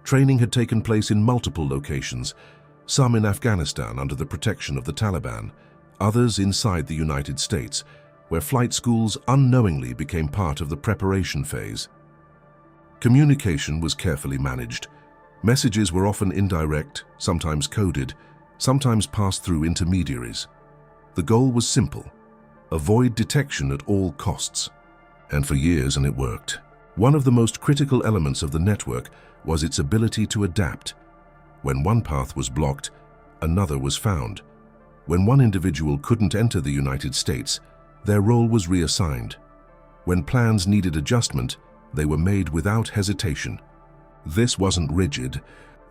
Training had taken place in multiple locations, some in Afghanistan under the protection of the Taliban, others inside the United States, where flight schools unknowingly became part of the preparation phase. Communication was carefully managed. Messages were often indirect, sometimes coded, sometimes passed through intermediaries. The goal was simple: avoid detection at all costs. And for years, it worked. One of the most critical elements of the network was its ability to adapt. When one path was blocked, another was found. When one individual couldn't enter the United States, their role was reassigned. When plans needed adjustment, they were made without hesitation. This wasn't rigid,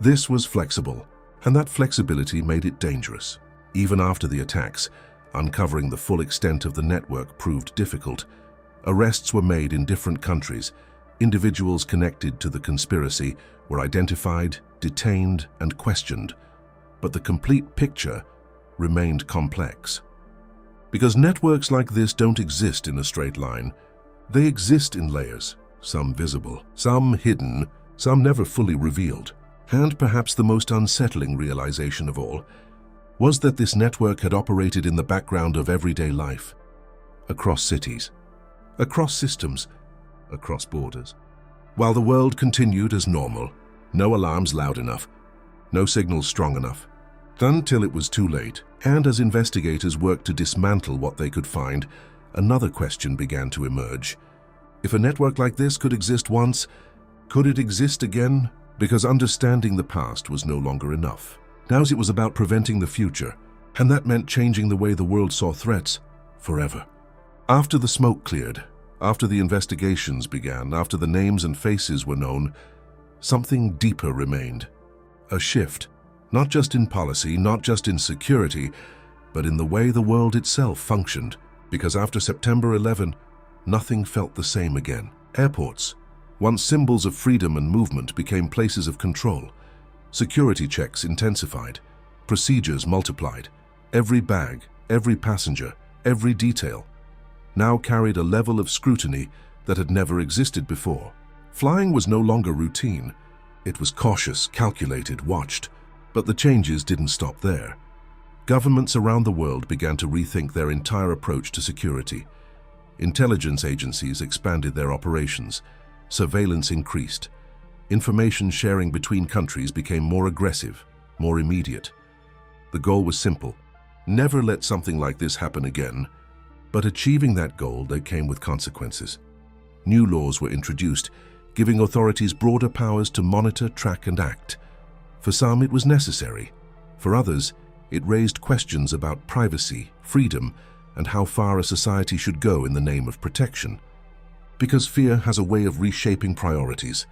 this was flexible, and that flexibility made it dangerous. Even after the attacks, uncovering the full extent of the network proved difficult. Arrests were made in different countries. Individuals connected to the conspiracy were identified, detained, and questioned. But the complete picture remained complex. Because networks like this don't exist in a straight line. They exist in layers, some visible, some hidden, some never fully revealed. And perhaps the most unsettling realization of all was that this network had operated in the background of everyday life, across cities, across systems, across borders. While the world continued as normal, no alarms loud enough, no signals strong enough, until it was too late. And as investigators worked to dismantle what they could find, another question began to emerge. If a network like this could exist once, could it exist again? Because understanding the past was no longer enough. Now it was about preventing the future, and that meant changing the way the world saw threats forever. After the smoke cleared, after the investigations began, after the names and faces were known, something deeper remained. A shift, not just in policy, not just in security, but in the way the world itself functioned. Because after September 11, nothing felt the same again. Airports, once symbols of freedom and movement, became places of control. Security checks intensified, procedures multiplied. Every bag, every passenger, every detail now carried a level of scrutiny that had never existed before. Flying was no longer routine. It was cautious, calculated, watched. But the changes didn't stop there. Governments around the world began to rethink their entire approach to security. Intelligence agencies expanded their operations. Surveillance increased. Information sharing between countries became more aggressive, more immediate. The goal was simple: never let something like this happen again. But achieving that goal, they came with consequences. New laws were introduced, giving authorities broader powers to monitor, track, and act. For some, it was necessary. For others, it raised questions about privacy, freedom, and how far a society should go in the name of protection. Because fear has a way of reshaping priorities.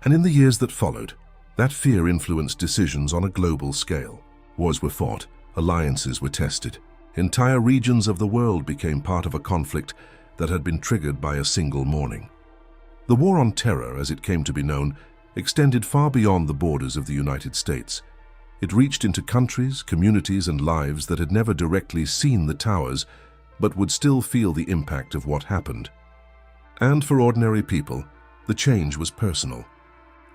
And in the years that followed, that fear influenced decisions on a global scale. Wars were fought, alliances were tested. Entire regions of the world became part of a conflict that had been triggered by a single morning. The War on Terror, as it came to be known, extended far beyond the borders of the United States. It reached into countries, communities, and lives that had never directly seen the towers, but would still feel the impact of what happened. And for ordinary people, the change was personal.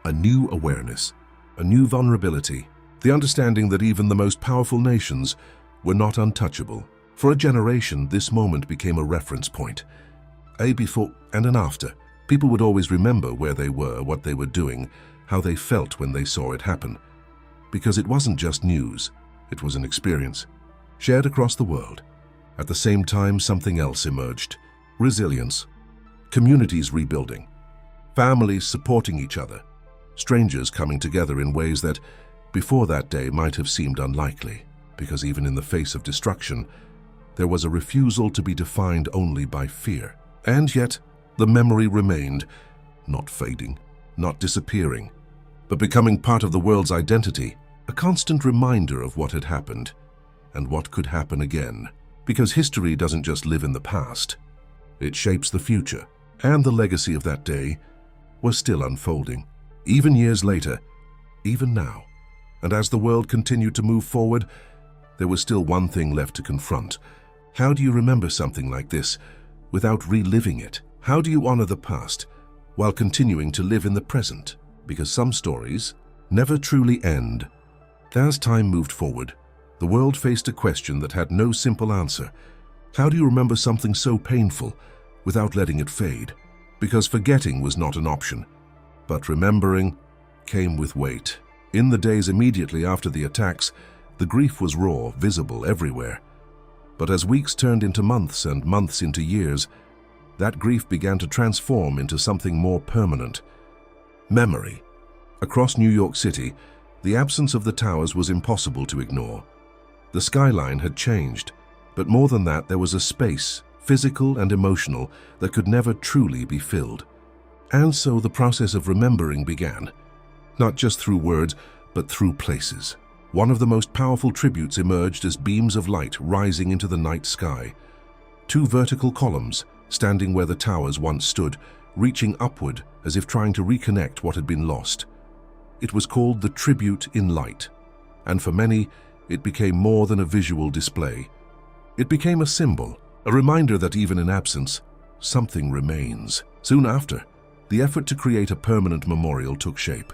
A new awareness, a new vulnerability, the understanding that even the most powerful nations were not untouchable. For a generation, this moment became a reference point. A before and an after. People would always remember where they were, what they were doing, how they felt when they saw it happen. Because it wasn't just news, it was an experience, shared across the world. At the same time, something else emerged: resilience. Communities rebuilding, families supporting each other, strangers coming together in ways that, before that day, might have seemed unlikely. Because even in the face of destruction, there was a refusal to be defined only by fear. And yet, the memory remained, not fading, not disappearing, but becoming part of the world's identity, a constant reminder of what had happened and what could happen again. Because history doesn't just live in the past, it shapes the future. And the legacy of that day was still unfolding. Even years later, even now, And as the world continued to move forward, there was still one thing left to confront. How do you remember something like this without reliving it? How do you honor the past while continuing to live in the present? Because some stories never truly end. As time moved forward, the world faced a question that had no simple answer. How do you remember something so painful without letting it fade? Because forgetting was not an option, but remembering came with weight. In the days immediately after the attacks, the grief was raw, visible everywhere. But as weeks turned into months and months into years, that grief began to transform into something more permanent. Memory. Across New York City, the absence of the towers was impossible to ignore. The skyline had changed, but more than that, there was a space, physical and emotional, that could never truly be filled. And so the process of remembering began, not just through words, but through places. One of the most powerful tributes emerged as beams of light rising into the night sky. Two vertical columns, standing where the towers once stood, reaching upward as if trying to reconnect what had been lost. It was called the Tribute in Light, and for many, it became more than a visual display. It became a symbol, a reminder that even in absence, something remains. Soon after, the effort to create a permanent memorial took shape.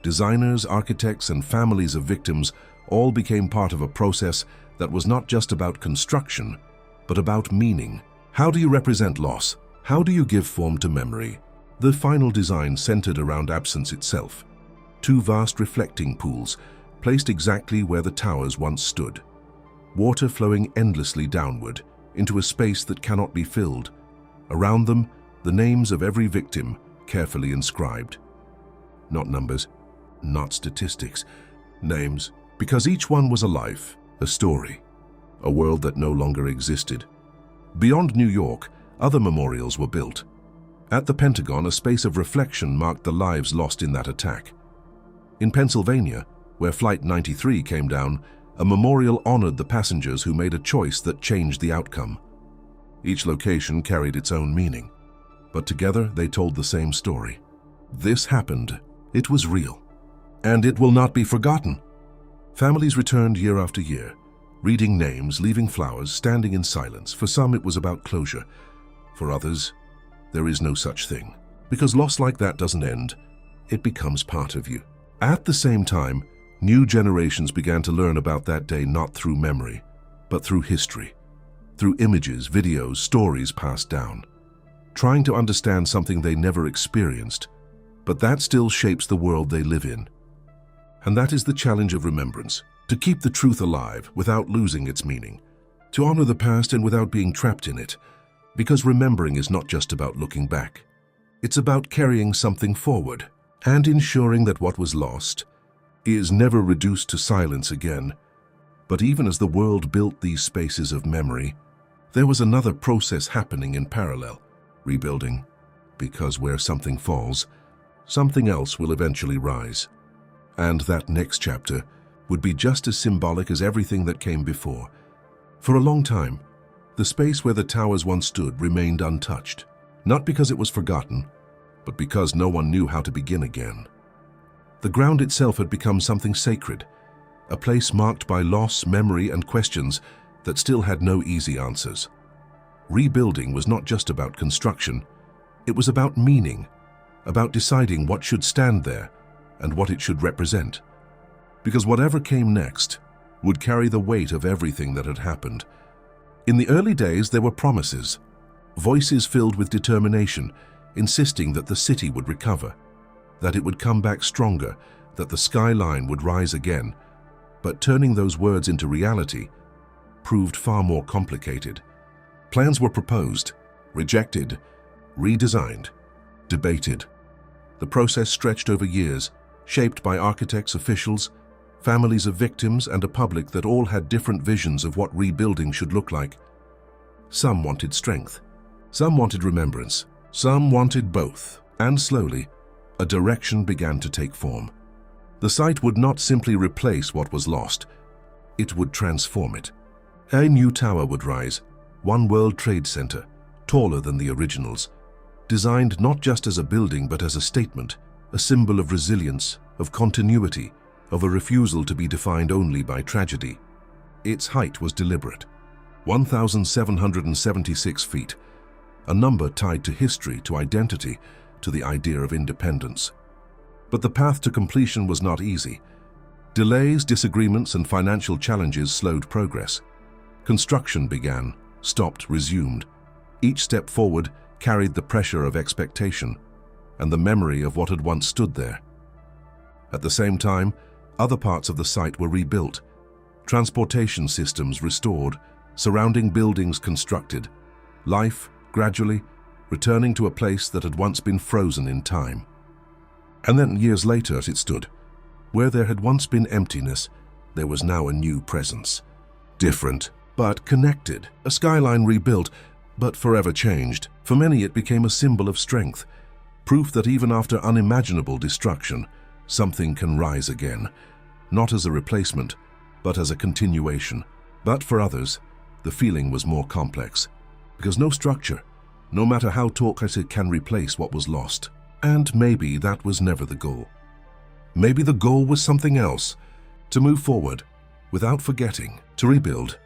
Designers, architects, and families of victims all became part of a process that was not just about construction, but about meaning. How do you represent loss? How do you give form to memory? The final design centered around absence itself. Two vast reflecting pools, placed exactly where the towers once stood. Water flowing endlessly downward, into a space that cannot be filled. Around them, the names of every victim, carefully inscribed. Not numbers, not statistics, names, because each one was a life, a story, a world that no longer existed. Beyond New York, other memorials were built. At the Pentagon, a space of reflection marked the lives lost in that attack. In Pennsylvania, where Flight 93 came down, a memorial honored the passengers who made a choice that changed the outcome. Each location carried its own meaning, but together they told the same story. This happened. It was real. And it will not be forgotten. Families returned year after year, reading names, leaving flowers, standing in silence. For some, it was about closure. For others, there is no such thing. Because loss like that doesn't end, it becomes part of you. At the same time, new generations began to learn about that day not through memory, but through history, through images, videos, stories passed down, trying to understand something they never experienced, but that still shapes the world they live in. And that is the challenge of remembrance, to keep the truth alive without losing its meaning, to honor the past and without being trapped in it, because remembering is not just about looking back. It's about carrying something forward and ensuring that what was lost is never reduced to silence again. But even as the world built these spaces of memory, there was another process happening in parallel, rebuilding, because where something falls, something else will eventually rise. And that next chapter would be just as symbolic as everything that came before. For a long time, the space where the towers once stood remained untouched, not because it was forgotten, but because no one knew how to begin again. The ground itself had become something sacred, a place marked by loss, memory, and questions that still had no easy answers. Rebuilding was not just about construction, it was about meaning, about deciding what should stand there and what it should represent. Because whatever came next would carry the weight of everything that had happened. In the early days, there were promises, voices filled with determination, insisting that the city would recover, that it would come back stronger, that the skyline would rise again. But turning those words into reality proved far more complicated. Plans were proposed, rejected, redesigned, debated. The process stretched over years, shaped by architects, officials, families of victims, and a public that all had different visions of what rebuilding should look like. Some wanted strength, some wanted remembrance, some wanted both, and slowly, a direction began to take form. The site would not simply replace what was lost, it would transform it. A new tower would rise, One World Trade Center, taller than the originals, designed not just as a building but as a statement, a symbol of resilience, of continuity, of a refusal to be defined only by tragedy. Its height was deliberate, 1,776 feet, a number tied to history, to identity, to the idea of independence. But the path to completion was not easy. Delays, disagreements, and financial challenges slowed progress. Construction began, stopped, resumed. Each step forward carried the pressure of expectation and the memory of what had once stood there. At the same time, other parts of the site were rebuilt, transportation systems restored, surrounding buildings constructed, life gradually returning to a place that had once been frozen in time. And then years later it stood. Where there had once been emptiness, there was now a new presence. Different, but connected. A skyline rebuilt, but forever changed. For many it became a symbol of strength, proof that even after unimaginable destruction, something can rise again, not as a replacement, but as a continuation. But for others, the feeling was more complex, because no structure, no matter how talkative, can replace what was lost. And maybe that was never the goal. Maybe the goal was something else, to move forward, without forgetting, to rebuild,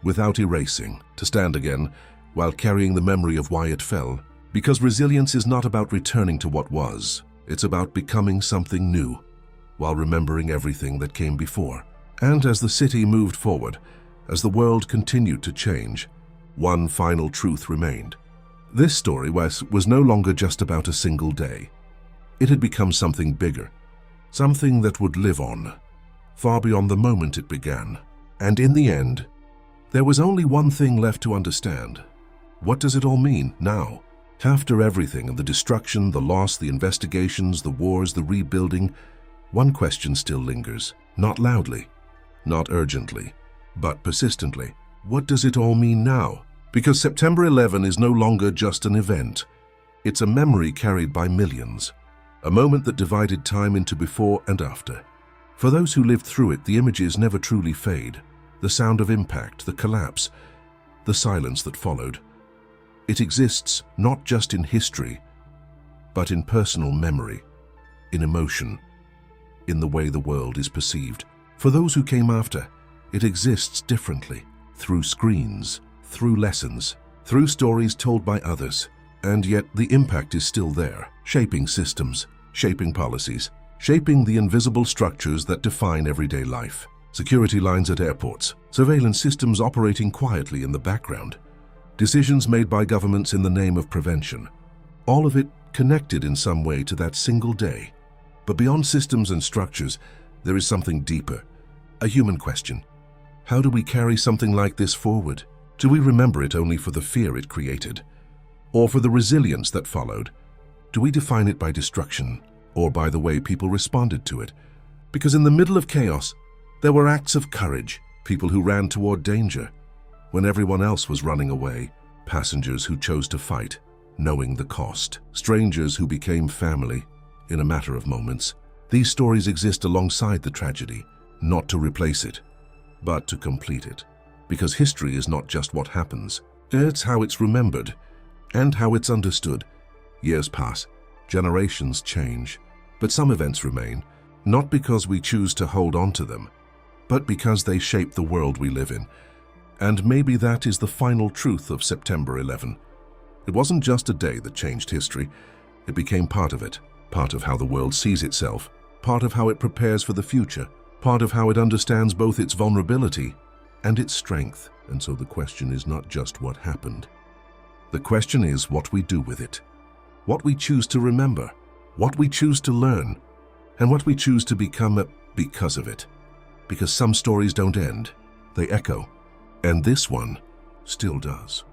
without erasing, to stand again, while carrying the memory of why it fell. Because resilience is not about returning to what was, it's about becoming something new, while remembering everything that came before. And as the city moved forward, as the world continued to change, one final truth remained. This story was no longer just about a single day. It had become something bigger, something that would live on, far beyond the moment it began. And in the end, there was only one thing left to understand. What does it all mean now? After everything, and the destruction, the loss, the investigations, the wars, the rebuilding, one question still lingers. Not loudly, not urgently, but persistently. What does it all mean now? Because September 11 is no longer just an event. It's a memory carried by millions. A moment that divided time into before and after. For those who lived through it, the images never truly fade. The sound of impact, the collapse, the silence that followed. It exists not just in history, but in personal memory, in emotion, in the way the world is perceived. For those who came after, it exists differently, through screens, through lessons, through stories told by others. And yet the impact is still there, shaping systems, shaping policies, shaping the invisible structures that define everyday life. Security lines at airports, surveillance systems operating quietly in the background, decisions made by governments in the name of prevention. All of it connected in some way to that single day. But beyond systems and structures, there is something deeper, a human question. How do we carry something like this forward? Do we remember it only for the fear it created, or for the resilience that followed? Do we define it by destruction, or by the way people responded to it? Because in the middle of chaos, there were acts of courage, people who ran toward danger, when everyone else was running away, passengers who chose to fight, knowing the cost, strangers who became family in a matter of moments. These stories exist alongside the tragedy, not to replace it, but to complete it. Because history is not just what happens, it's how it's remembered and how it's understood. Years pass, generations change, but some events remain, not because we choose to hold on to them, but because they shape the world we live in. And maybe that is the final truth of September 11. It wasn't just a day that changed history, it became part of it, part of how the world sees itself, part of how it prepares for the future, part of how it understands both its vulnerability and its strength. And so the question is not just what happened. The question is what we do with it, what we choose to remember, what we choose to learn, and what we choose to become because of it. Because some stories don't end, they echo, and this one still does.